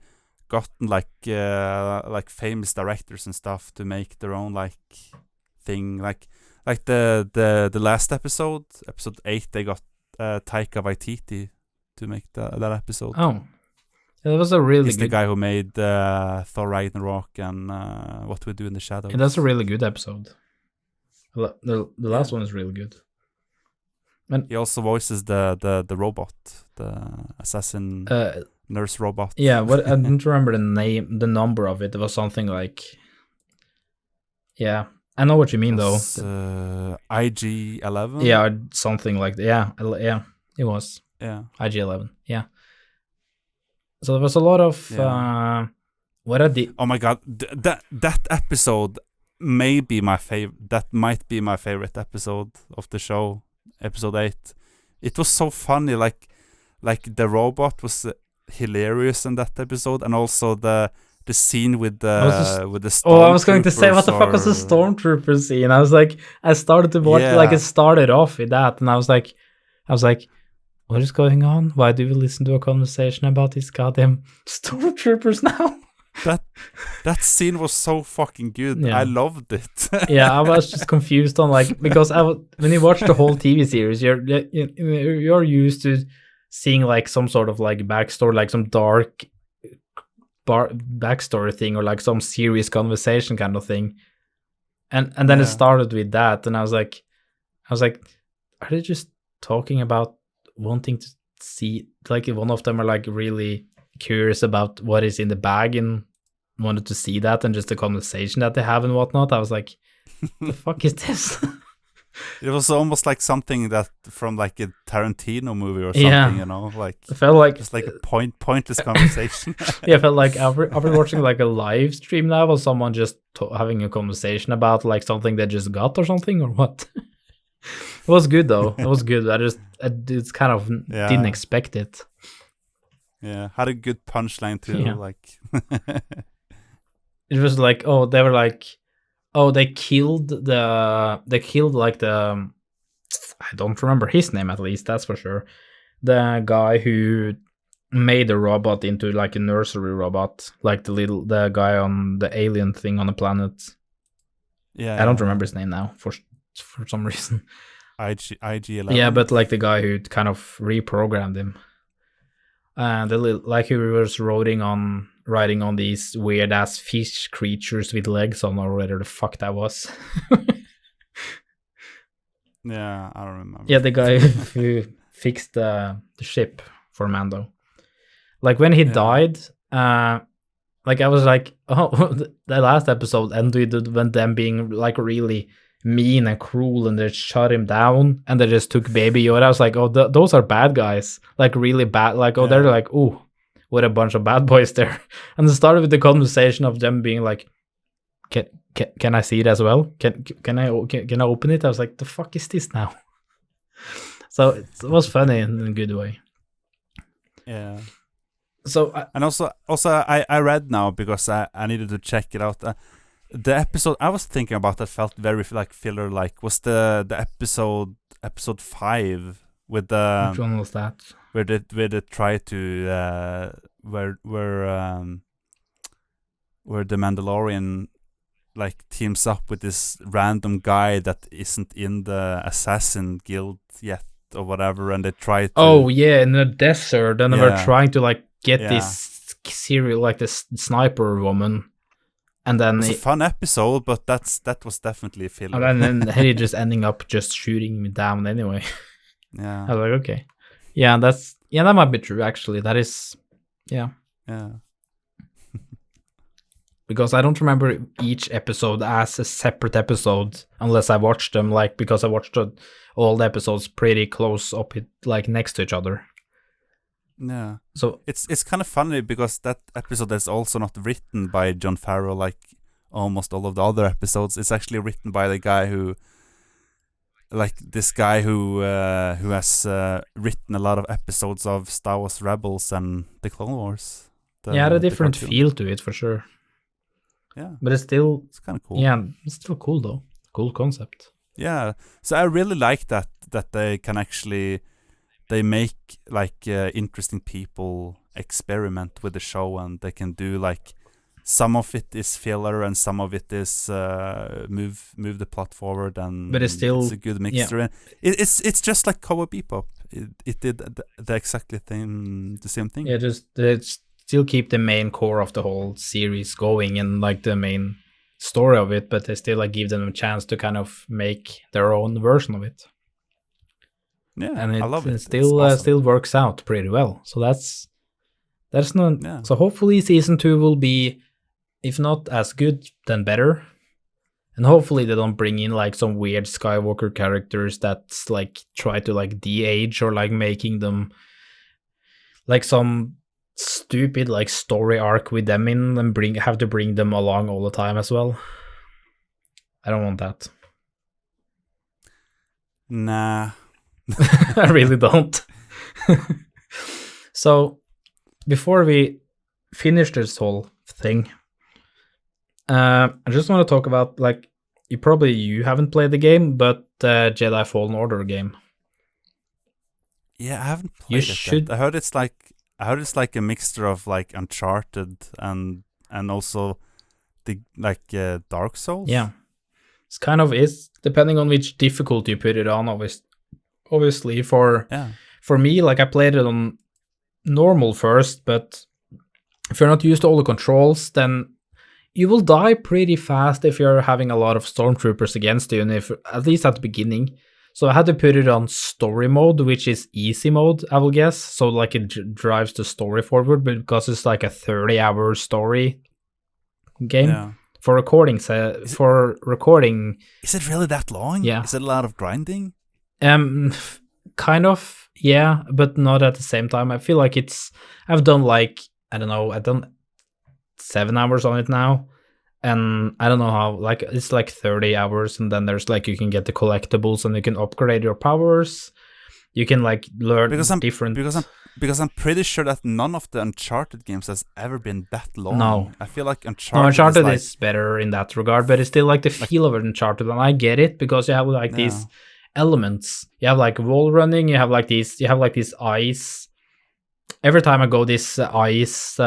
gotten like famous directors and stuff to make their own like thing, like the last episode 8, they got Taika Waititi to make that episode. Oh, that was a really He's good. the guy who made Thor Ragnarok and What We Do in the Shadows. Yeah, that's a really good episode. The last one is really good. And he also voices the robot, the assassin nurse robot. Yeah, what I don't remember the number of it. It was something like. Yeah, I know what you mean though. IG-11. Yeah, something like that. Yeah, it was. Yeah, IG-11. Yeah. So there was a lot of what I did. Oh my god, that episode may be my favorite. That might be my favorite episode of the show. Episode 8. It was so funny. Like the robot was hilarious in that episode, and also the scene with the stormtroopers. Oh, I was going to say, what the fuck was the stormtrooper scene? I was like, I started to watch like it started off with that, and I was like, what is going on? Why do we listen to a conversation about these goddamn stormtroopers now? That scene was so fucking good. Yeah. I loved it. Yeah, I was just confused on like because when you watch the whole TV series, you're used to seeing like some sort of like backstory, like some dark backstory thing, or like some serious conversation kind of thing, and then it started with that, and I was like, are they just talking about wanting to see, like one of them are like really curious about what is in the bag and wanted to see that, and just the conversation that they have and whatnot. I was like, the fuck is this? It was almost like something that from like a Tarantino movie or something, you know, like it felt like just like a pointless conversation. Yeah, I felt like I've been watching like a live stream now of someone just having a conversation about like something they just got or something, or what. It was good though. It was good. I just kind of didn't expect it. Yeah, had a good punchline too. Yeah. Like it was like, oh, they were like, oh, they killed like the, I don't remember his name, at least that's for sure. The guy who made the robot into like a nursery robot, like the guy on the alien thing on the planet. Yeah, I don't remember his name now for some reason. IG-11. Yeah, but like the guy who kind of reprogrammed him. And like he was riding on these weird ass fish creatures with legs on, or whatever the fuck that was. Yeah, I don't remember. Yeah, the guy who fixed the ship for Mando. Like when he died, like I was like, oh, the last episode ended when them being like really mean and cruel, and they shut him down, and they just took Baby Yoda. I was like, oh, those are bad guys, like really bad. Like, oh, they're like, ooh, what a bunch of bad boys there. And it started with the conversation of them being like, can I see it as well? Can I open it? I was like, the fuck is this now? So it was funny in a good way. Yeah. So and also I read now because I needed to check it out. The episode I was thinking about that felt very like filler. Like was the episode 5 with the. Which one was that? where they try to where the Mandalorian like teams up with this random guy that isn't in the assassin guild yet or whatever, and they try to. Oh yeah, in the desert, and they were trying to like get this serial, like this sniper woman, and then it's a fun episode, but that was definitely a filler. And then he just ending up just shooting me down anyway. Yeah, I was like, okay, yeah, that might be true actually. That is, yeah. Because I don't remember each episode as a separate episode unless I watched them, like, because I watched all the episodes pretty close up, like, next to each other. Yeah. So it's kind of funny because that episode is also not written by Jon Favreau like almost all of the other episodes. It's actually written by the guy who, like, this guy who has written a lot of episodes of Star Wars Rebels and the Clone Wars. A different feel to it for sure. Yeah, but it's kind of cool. Yeah, it's still cool though. Cool concept. Yeah, so I really like that they can actually make like interesting people experiment with the show, and they can do like some of it is filler and some of it is move the plot forward, and but it's a good mixture. Yeah. It's just like Cowboy Bebop. It did the exactly the same thing. Yeah, it's still keep the main core of the whole series going and like the main story of it, but they still like give them a chance to kind of make their own version of it. Yeah, and I love it. It still awesome. Still works out pretty well. So that's not. Yeah. So hopefully season 2 will be, if not as good, then better. And hopefully they don't bring in like some weird Skywalker characters that's like try to like de-age or like making them like some stupid like story arc with them in and have to bring them along all the time as well. I don't want that. Nah. I really don't. So before we finish this whole thing, I just want to talk about, like, you haven't played the game, but Jedi Fallen Order game. Yeah, I haven't played it yet. I heard it's like a mixture of like Uncharted and also the like Dark Souls. Yeah, it's kind of is depending on which difficulty you put it on. Obviously, for me, like I played it on normal first, but if you're not used to all the controls, then you will die pretty fast if you're having a lot of stormtroopers against you, and if at least at the beginning. So I had to put it on story mode, which is easy mode, I will guess. So like it drives the story forward, but because it's like a 30-hour story game for recording. Recording, is it really that long? Yeah. Is it a lot of grinding? Kind of, yeah, but not at the same time. I feel like I've done like, I don't know, I've done 7 hours on it now. And I don't know how, like, it's like 30 hours, and then there's like, you can get the collectibles and you can upgrade your powers. You can like learn different. Because I'm pretty sure that none of the Uncharted games has ever been that long. No. I feel like Uncharted is better in that regard, but it's still like the feel of Uncharted, and I get it because you have like these elements. You have like wall running, you have like these ice. Every time I go this ice,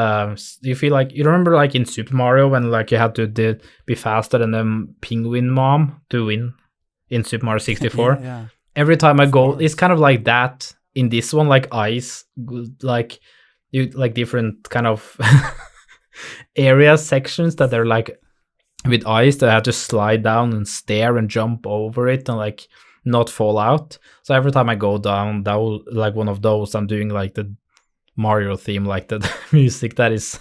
you feel like, you remember like in Super Mario when like you had to be faster than the penguin mom to win in Super Mario 64? Yeah. Every time I go, it's kind of like that in this one, like ice, like you like different kind of area sections that are like with ice that I have to slide down and stare and jump over it and like not fall out. So every time I go down like one of those, I'm doing like the Mario theme, like the music that is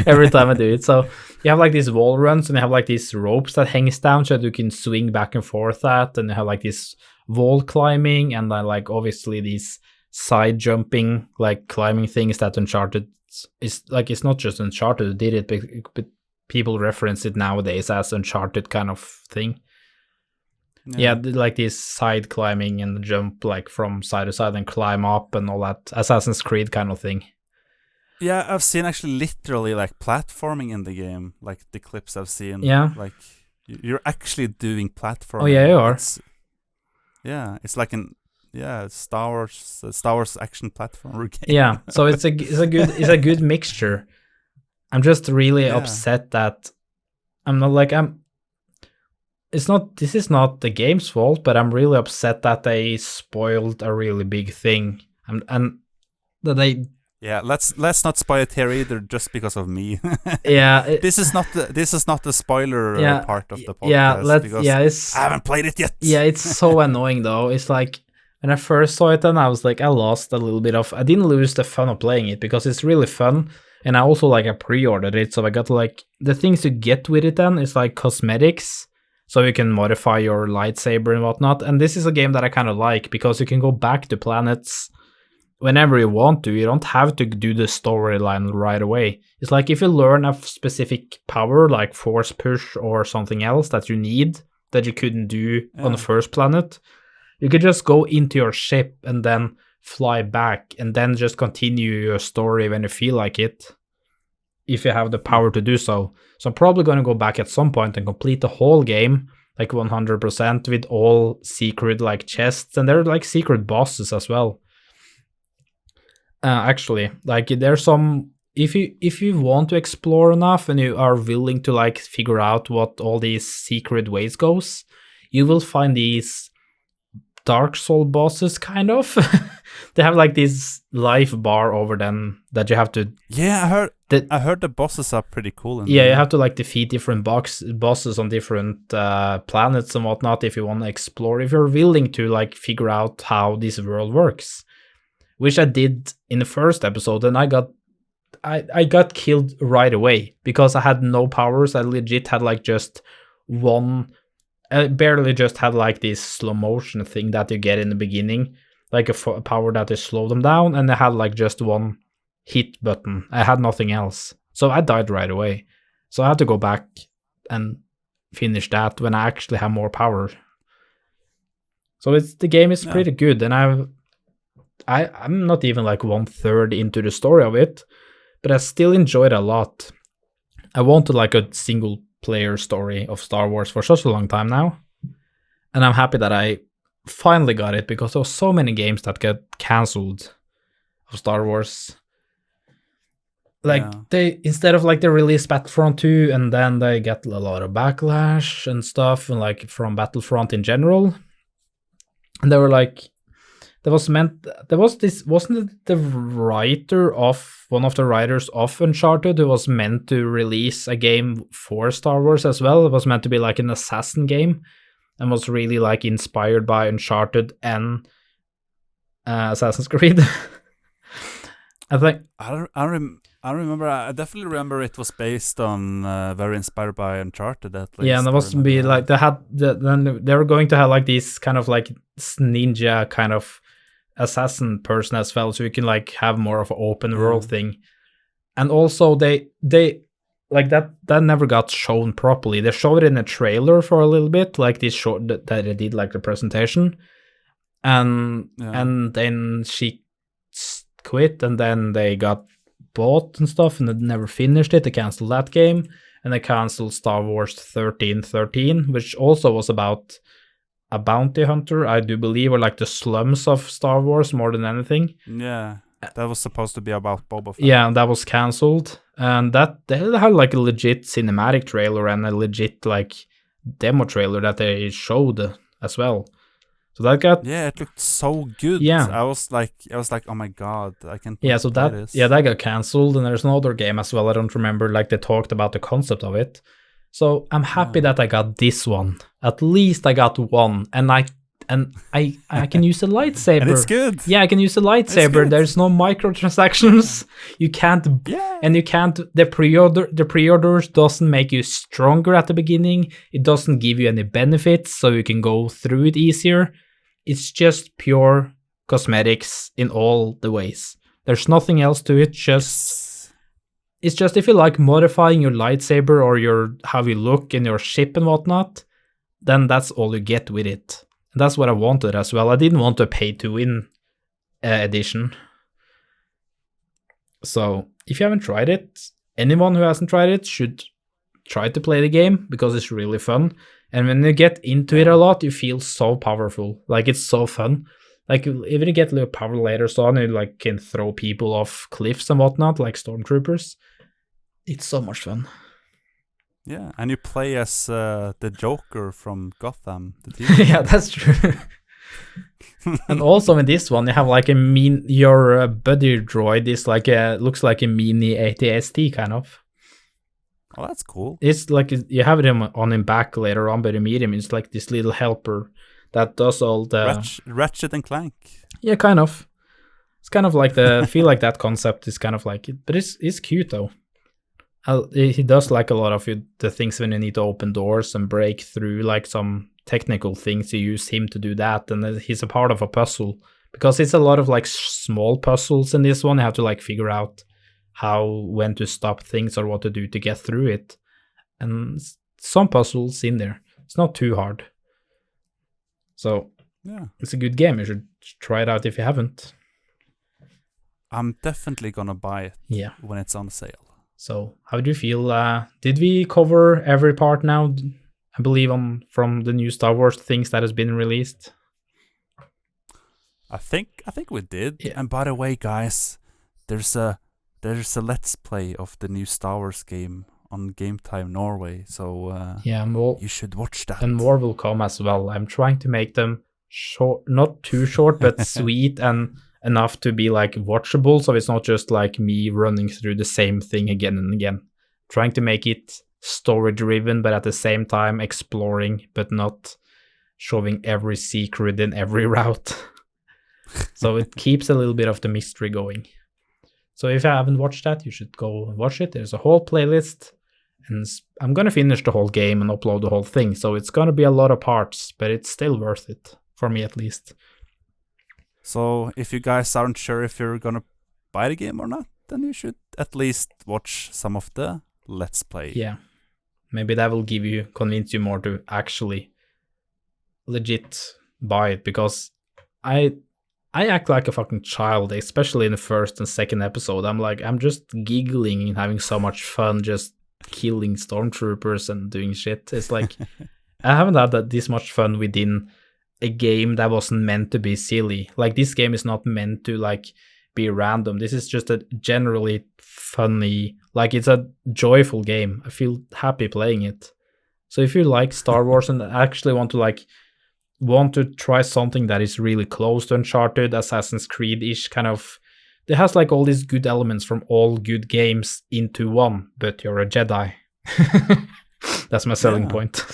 every time I do it. So you have like these wall runs, and you have like these ropes that hangs down so that you can swing back and forth at, and you have like this wall climbing, and then like obviously these side jumping like climbing things that Uncharted is like. It's not just Uncharted who did it, but people reference it nowadays as Uncharted kind of thing. Yeah, like this side climbing and jump like from side to side and climb up and all that Assassin's Creed kind of thing. Yeah, I've seen actually literally like platforming in the game, like the clips I've seen. Yeah. Like you're actually doing platforming. Oh yeah, you are. It's like Star Wars action platformer game. Yeah, so it's a good mixture. I'm just really upset that this is not the game's fault, but I'm really upset that they spoiled a really big thing. And that they let's not spoil it here either, just because of me. This is not the spoiler part of the podcast. I haven't played it yet. Yeah, it's so annoying though. It's like when I first saw it, then I was like, I lost a little bit of. I didn't lose the fun of playing it because it's really fun, and I also I pre-ordered it, so I got the things you get with it. Then is cosmetics, so you can modify your lightsaber and whatnot. And this is a game that I kind of like because you can go back to planets whenever you want to. You don't have to do the storyline right away. It's like if you learn a specific power, like force push or something else that you need that you couldn't do on the first planet, you could just go into your ship and then fly back and then just continue your story when you feel like it, if you have the power to do so. So I'm probably going to go back at some point and complete the whole game 100% with all secret chests, and there are secret bosses as well. Actually, there's some, if you want to explore enough and you are willing to figure out what all these secret ways goes, you will find these Dark Soul bosses kind of. They have this life bar over them that you have to. Yeah, I heard the bosses are pretty cool. You have to defeat different bosses on different planets and whatnot if you want to explore. If you're willing to figure out how this world works, which I did in the first episode, and I got killed right away because I had no powers. I legit had just one. I barely just had this slow motion thing that you get in the beginning, a power that is slow them down, and I had just one hit button. I had nothing else, so I died right away. So I had to go back and finish that when I actually have more power. So the game is pretty good, and I'm not even 1/3 into the story of it, but I still enjoyed it a lot. I wanted a single player story of Star Wars for such a long time now, and I'm happy that I finally got it because there were so many games that got cancelled of Star Wars. They instead of they released Battlefront 2 and then they got a lot of backlash and stuff, and from Battlefront in general, and they were wasn't it the writer of one of the writers of Uncharted who was meant to release a game for Star Wars as well? It was meant to be an assassin game and was really inspired by Uncharted and Assassin's Creed. I think I remember. I definitely remember it was based on very inspired by Uncharted at least. Yeah, and it was to be then they were going to have these kind of ninja kind of assassin person as well, so you can have more of an open world thing. And also they that never got shown properly. They showed it in a trailer for a little bit, this short that they did the presentation, and then she quit, and then they got bought and stuff, and they never finished it. They canceled that game, and they canceled Star Wars 1313, which also was about a bounty hunter, I do believe, or the slums of Star Wars more than anything. Yeah, that was supposed to be about Boba Fett. Yeah, that was cancelled, and that they had a legit cinematic trailer and a legit demo trailer that they showed as well. So that got it looked so good. Yeah, I was like, oh my god, I can't. So that that got cancelled, and there's another game as well. I don't remember. They talked about the concept of it. So I'm happy that I got this one. At least I got one, and I can use the lightsaber. And it's good. Yeah, I can use the lightsaber. There's no microtransactions. You can't. And you can't. The pre-orders doesn't make you stronger at the beginning. It doesn't give you any benefits, so you can go through it easier. It's just pure cosmetics in all the ways. There's nothing else to it. It's just if you modifying your lightsaber or how you look in your ship and whatnot, then that's all you get with it. And that's what I wanted as well. I didn't want a pay-to-win edition. So if you haven't tried it, anyone who hasn't tried it should try to play the game because it's really fun. And when you get into it a lot, you feel so powerful. It's so fun. like even you get a little power later on, you like can throw people off cliffs and whatnot, like stormtroopers. It's so much fun. Yeah, and you play as the Joker from Gotham, the TV. Yeah, that's true. And also in this one, you have like your buddy droid is like looks like a mini AT-ST kind of. Oh, that's cool. It's like you have him on him back later on, but you meet him. It's like this little helper that does all the Ratchet and Clank. Yeah, kind of. It's kind of like the feel like that concept is kind of like it, but it's cute though. He does like a lot of the things when you need to open doors and break through like some technical things. You use him to do that, and he's a part of a puzzle because it's a lot of like small puzzles in this one. You have to like figure out when to stop things or what to do to get through it, and some puzzles in there. It's not too hard, so yeah, it's a good game. You should try it out if you haven't. I'm definitely gonna buy it. Yeah, when it's on sale. So, how do you feel? Did we cover every part now? I believe from the new Star Wars things that has been released. I think we did. Yeah. And by the way, guys, there's a Let's Play of the new Star Wars game on Gametimenorway. So you should watch that. And more will come as well. I'm trying to make them short, not too short, but sweet and enough to be like watchable, so it's not just like me running through the same thing again and again. Trying to make it story driven, but at the same time exploring, but not showing every secret in every route. So it keeps a little bit of the mystery going. So if you haven't watched that, you should go watch it. There's a whole playlist, and I'm gonna finish the whole game and upload the whole thing, so it's gonna be a lot of parts, but it's still worth it, for me at least. So if you guys aren't sure if you're gonna buy the game or not, then you should at least watch some of the Let's Play. Yeah, maybe that will convince you more to actually legit buy it, because I act like a fucking child, especially in the first and second episode. I'm just giggling and having so much fun just killing stormtroopers and doing shit. It's like I haven't had this much fun within a game that wasn't meant to be silly. Like, this game is not meant to like be random. This is just a generally funny, like, it's a joyful game. I feel happy playing it. So if you like Star Wars and actually want to try something that is really close to Uncharted, Assassin's Creed-ish kind of, it has like all these good elements from all good games into one, but you're a Jedi. That's my selling point.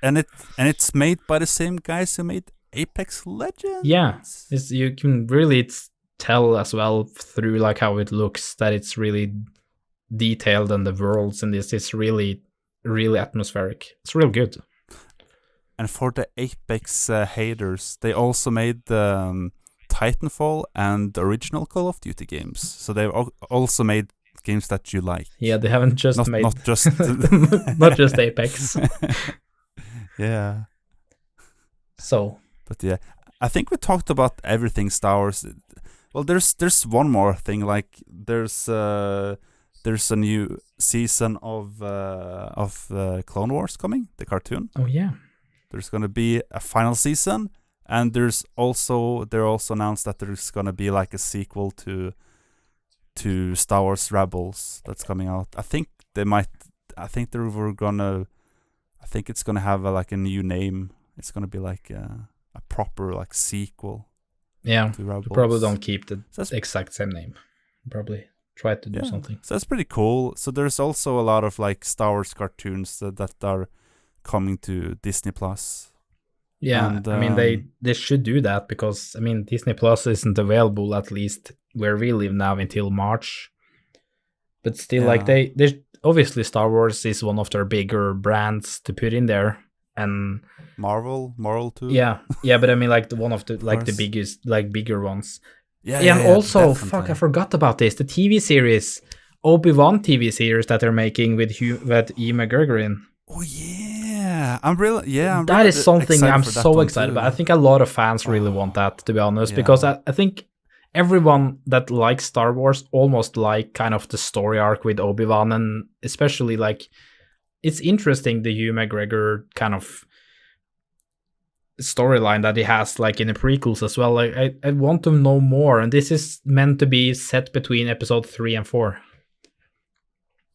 And it's made by the same guys who made Apex Legends. Yeah, you can really tell as well through like how it looks that it's really detailed, and the worlds in this is really, really atmospheric. It's real good. And for the Apex haters, they also made Titanfall and the original Call of Duty games. So they've also made games that you like. Yeah, they haven't just not just not just Apex. Yeah. So, but yeah, I think we talked about everything Star Wars. Well, there's one more thing. Like there's a new season of Clone Wars coming, the cartoon. Oh yeah. There's gonna be a final season, and they also announced that there's gonna be like a sequel to Star Wars Rebels that's coming out. I think it's gonna have like a new name. It's gonna be like a proper like sequel. Yeah, to Rebels. You probably don't keep the exact same name. Probably try to do something. So that's pretty cool. So there's also a lot of like Star Wars cartoons that are coming to Disney Plus. Yeah, and, I mean they should do that, because I mean Disney Plus isn't available, at least where we live now, until March. But still, like they obviously Star Wars is one of their bigger brands to put in there, and Marvel too. Yeah, but I mean like one of the like the biggest, like bigger ones. Yeah, and also definitely. I forgot about this. The TV series, Obi-Wan TV series that they're making with Ian McGregor in. Oh yeah, I'm really that is something I'm so excited about. I think a lot of fans really want that, to be honest, because I think everyone that likes Star Wars almost like kind of the story arc with Obi-Wan, and especially like it's interesting the Hugh McGregor kind of storyline that he has like in the prequels as well. Like I want to know more, and this is meant to be set between episode 3 and 4.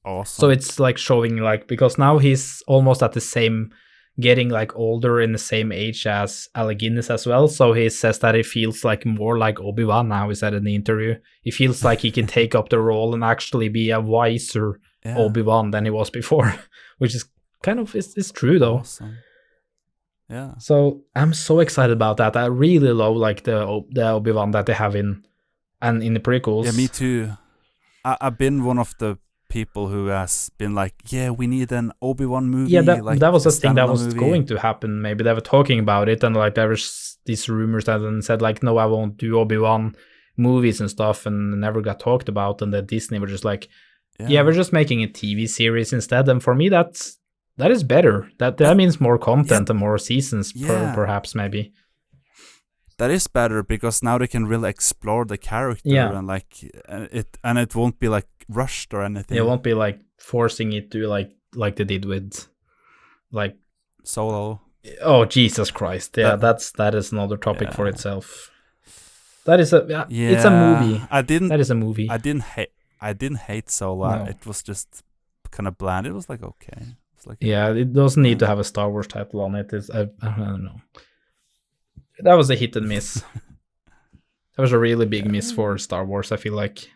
Awesome. So it's like showing like, because now he's almost at the same, getting like older in the same age as Alec Guinness as well. So he says that he feels like more like Obi-Wan now. He said in the interview, he feels like he can take up the role and actually be a wiser Obi-Wan than he was before, which is kind of, it's true though. Awesome. Yeah. So I'm so excited about that. I really love like the Obi-Wan that they have in the prequels. Yeah, me too. I've been one of the people who has been like, yeah, we need an Obi-Wan movie. Yeah, that was a thing that was movie. going to happen. Maybe they were talking about it, and like there was these rumors that then said like, no, I won't do Obi-Wan movies and stuff, and never got talked about. And then Disney were just like, yeah, we're just making a TV series instead. And for me, that is better. That means more content and more seasons, perhaps maybe. That is better because now they can really explore the character and like it won't be like rushed or anything. It won't be like forcing it to like they did with like Solo. Oh Jesus Christ! Yeah, that is another topic for itself. That is it's a movie. That is a movie. I didn't hate Solo. No. It was just kind of bland. It was like okay. It's like it doesn't need to have a Star Wars title on it. I don't know. That was a hit and miss. That was a really big miss for Star Wars, I feel like.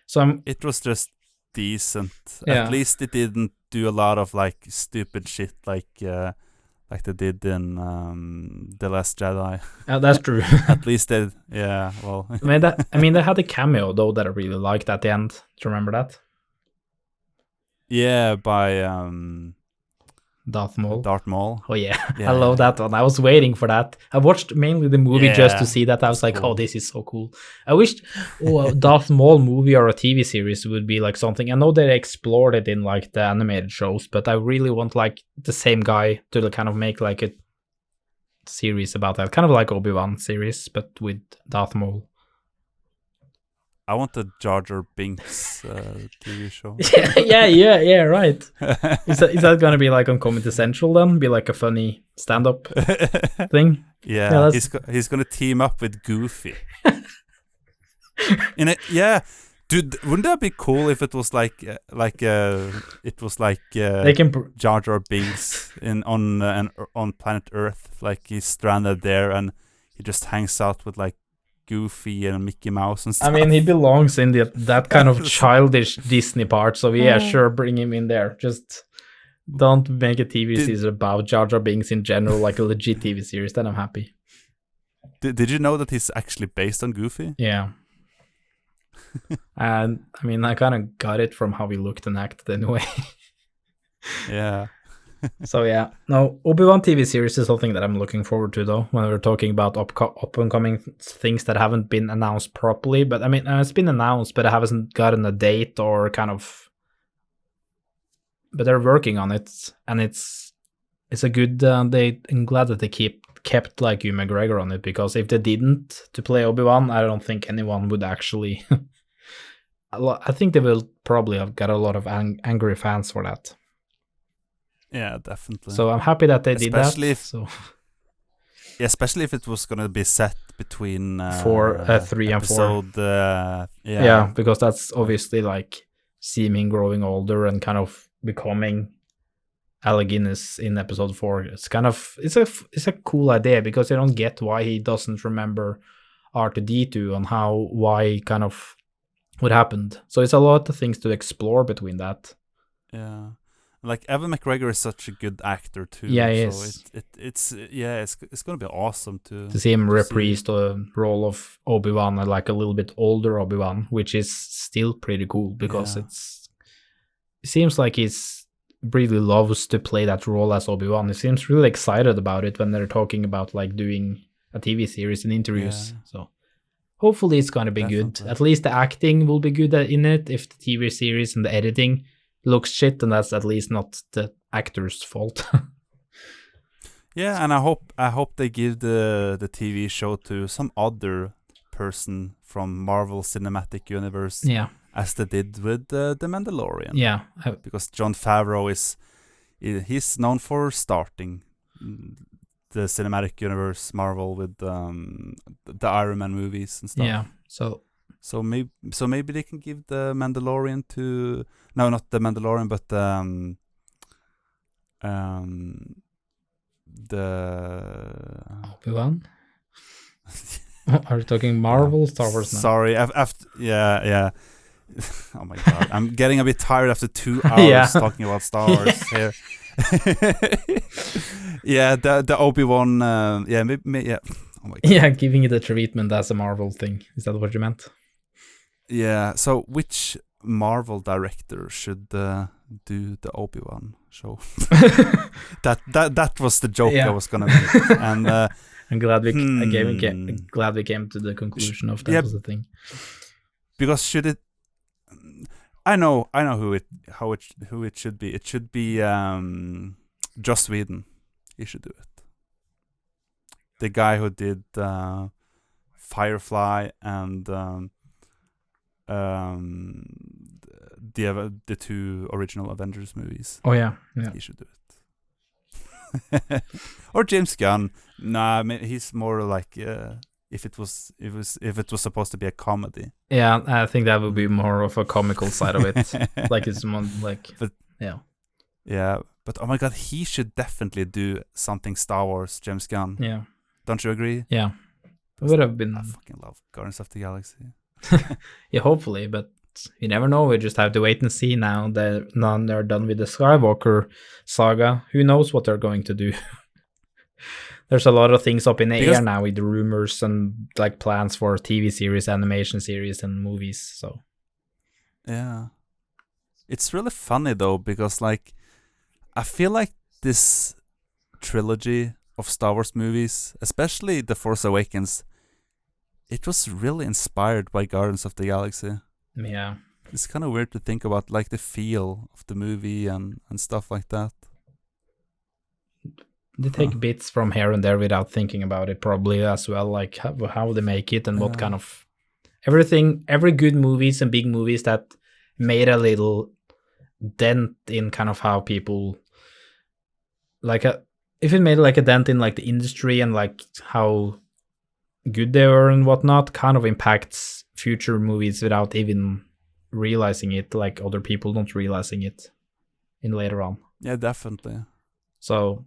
So it was just decent. At least it didn't do a lot of like stupid shit like they did in The Last Jedi. That's true. At least they, well. I mean, they had a cameo though that I really liked at the end. Do you remember that? Yeah, by Darth Maul. Oh yeah. I love that one. I was waiting for that. I watched mainly the movie just to see that. I was like, cool. Oh, this is so cool. I wished a Darth Maul movie or a TV series would be like something. I know they explored it in like the animated shows, but I really want like the same guy to kind of make like a series about that, kind of like Obi-Wan series, but with Darth Maul. I want the Jar Jar Binks TV show. yeah, right. Is that gonna be like on Comedy Central then? Be like a funny stand-up thing? Yeah, he's gonna team up with Goofy. Dude, wouldn't that be cool if it was like Jar Jar Binks on planet Earth, like he's stranded there and he just hangs out with like Goofy and Mickey Mouse and stuff. I mean, he belongs in that kind of childish Disney part, so sure, bring him in there. Just don't make a TV series about Jar Jar Binks in general, like a legit TV series, then I'm happy. Did you know that he's actually based on Goofy? Yeah. And I mean, I kind of got it from how he looked and acted anyway. Yeah. So yeah, no, Obi-Wan TV series is something that I'm looking forward to though, when we're talking about up-and-coming things that haven't been announced properly. But I mean, it's been announced, but I haven't gotten a date or kind of... But they're working on it, and it's a good... I'm glad that they kept like Ewan McGregor on it, because if they didn't to play Obi-Wan, I don't think anyone would actually... I think they will probably have got a lot of angry fans for that. Yeah, definitely. So I'm happy that they did that. Especially if it was going to be set between 3 and 4. Because that's obviously like seeing him growing older and kind of becoming Alec Guinness in episode 4. It's kind of it's a cool idea, because you don't get why he doesn't remember R2-D2 and why kind of what happened. So it's a lot of things to explore between that. Yeah. Like Evan McGregor is such a good actor too. Yeah, he so is. It's gonna be awesome to see him reprise the role of Obi-Wan, like a little bit older Obi-Wan, which is still pretty cool, because it seems like he's really loves to play that role as Obi-Wan. He seems really excited about it when they're talking about like doing a TV series and interviews. Yeah. So hopefully it's gonna be good. At least the acting will be good in it. If the TV series and the editing looks shit, and that's at least not the actor's fault. Yeah, and I hope they give the TV show to some other person from Marvel Cinematic Universe. Yeah, as they did with the Mandalorian. Yeah, because Jon Favreau he's known for starting the cinematic universe Marvel with the Iron Man movies and stuff. Yeah. So maybe they can give the Mandalorian to not the Mandalorian, but the Obi-Wan? Are you talking Marvel, Star Wars now? Sorry, after yeah. Oh my god, I'm getting a bit tired after 2 hours talking about Star Wars here. Yeah, the Obi-Wan, maybe, yeah. Oh my god. Yeah, giving it a treatment as a Marvel thing. Is that what you meant? Yeah. So which Marvel director should do the Obi-Wan show? that was the joke I was gonna make, and I'm glad we glad we came to the conclusion of that was the thing. Because should it? I know who it should be. It should be Joss Whedon. He should do it. The guy who did Firefly and the 2 original Avengers movies. Oh yeah. He should do it. Or James Gunn. Nah, he's more like if it was supposed to be a comedy. Yeah, I think that would be more of a comical side of it. Like it's more like, but yeah. Yeah, but oh my god, he should definitely do something Star Wars, James Gunn. Yeah. Don't you agree? Yeah. It would have been. I fucking love Guardians of the Galaxy. Yeah, hopefully, but you never know. We just have to wait and see now that they're done with the Skywalker saga. Who knows what they're going to do? There's a lot of things up in the air now with the rumors and like plans for TV series, animation series, and movies. So yeah, it's really funny though, because like I feel like this trilogy of Star Wars movies, especially The Force Awakens, it was really inspired by Guardians of the Galaxy. Yeah, it's kind of weird to think about, like the feel of the movie and stuff like that. They take bits from here and there without thinking about it, probably as well, like how they make it and what kind of every good movies and big movies that made a little dent in kind of how people if it made like a dent in like the industry and like how good they were and whatnot, kind of impacts future movies without even realizing it, like other people not realizing it in later on. Yeah, definitely. So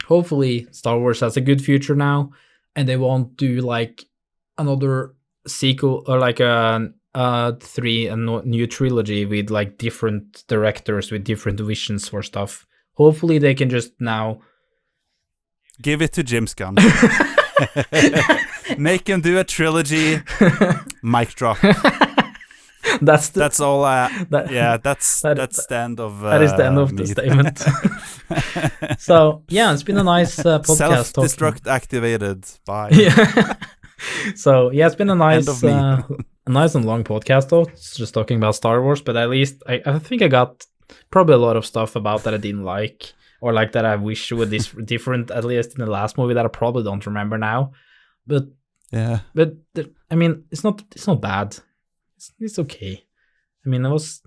hopefully Star Wars has a good future now, and they won't do like another sequel or like a new trilogy with like different directors with different visions for stuff. Hopefully they can just now give it to James Gunn. Make him do a trilogy. Mic drop. That's all. That's the end of. That is the end of the statement. So yeah, it's been a nice podcast. Self-destruct activated. Bye. Yeah. So yeah, it's been a nice, a nice and long podcast though. It's just talking about Star Wars, but at least I think I got probably a lot of stuff about that I didn't like, or like that I wish were this different, at least in the last movie, that I probably don't remember now. But yeah, I mean, it's not bad. It's okay. I mean, it's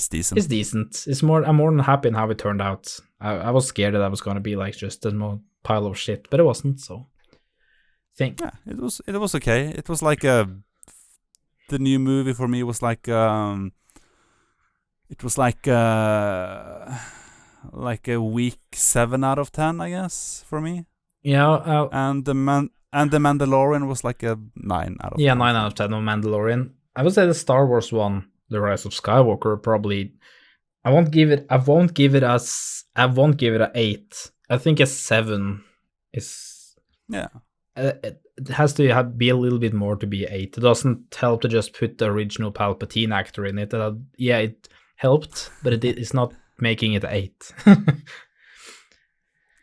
decent. It's decent. I'm more than happy in how it turned out. I was scared that I was gonna be like just a more pile of shit, but it wasn't. So, yeah, it was okay. It was like the new movie for me was like it was like a week 7 out of 10, I guess, for me. Yeah, and the Mandalorian was like a 9 out of 10. Yeah, 9 out of 10 on Mandalorian. I would say the Star Wars one, The Rise of Skywalker, probably. I won't give it a 8. I think a 7 is. Yeah. It has to be a little bit more to be 8. It doesn't help to just put the original Palpatine actor in it. It helped, but it's not making it 8.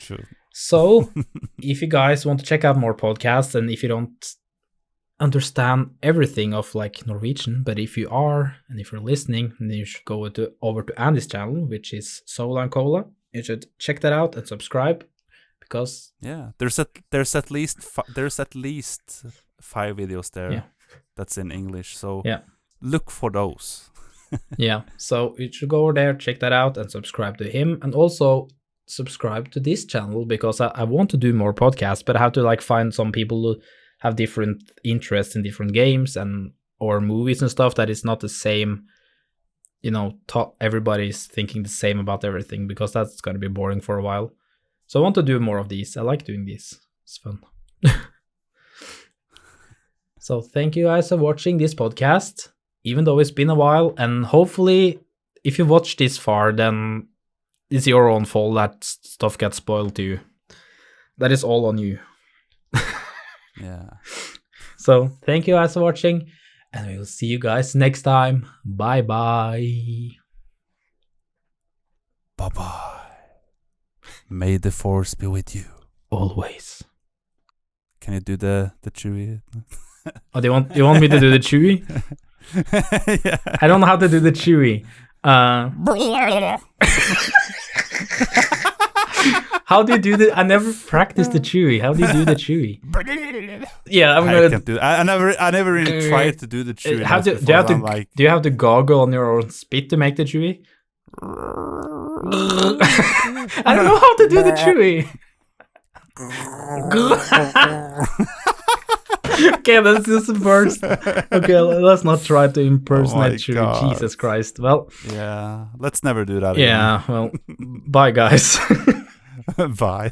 True. So, if you guys want to check out more podcasts, and if you don't understand everything of like Norwegian, but if you are, and if you're listening, then you should go over to Andy's channel, which is Sola&cola. You should check that out and subscribe, because there's at least 5 videos there that's in English. So look for those. Yeah, so you should go over there, check that out, and subscribe to him. And also, subscribe to this channel, because I want to do more podcasts, but I have to like find some people who have different interests in different games and or movies and stuff that is not the same. Everybody's thinking the same about everything, because that's going to be boring for a while. So I want to do more of these. I like doing these. It's fun. So thank you guys for watching this podcast, even though it's been a while. And hopefully, if you watched this far, then it's your own fault that stuff gets spoiled to you. That is all on you. Yeah. So thank you guys for watching, and we will see you guys next time. Bye-bye. Bye-bye. May the force be with you. Always. Can you do the Chewie? Oh, you want me to do the Chewie? Yeah. I don't know how to do the Chewie. How do you do the? I never practiced the Chewie. How do you do the Chewie? Yeah, I can't do. I never really tried to do the Chewie. Do you have to goggle on your own spit to make the Chewie? I don't know how to do the Chewie. Okay, that's just the first. Okay, let's not try to impersonate Chewie. God. Jesus Christ. Well, yeah, let's never do that again. Yeah, well, bye guys. Bye.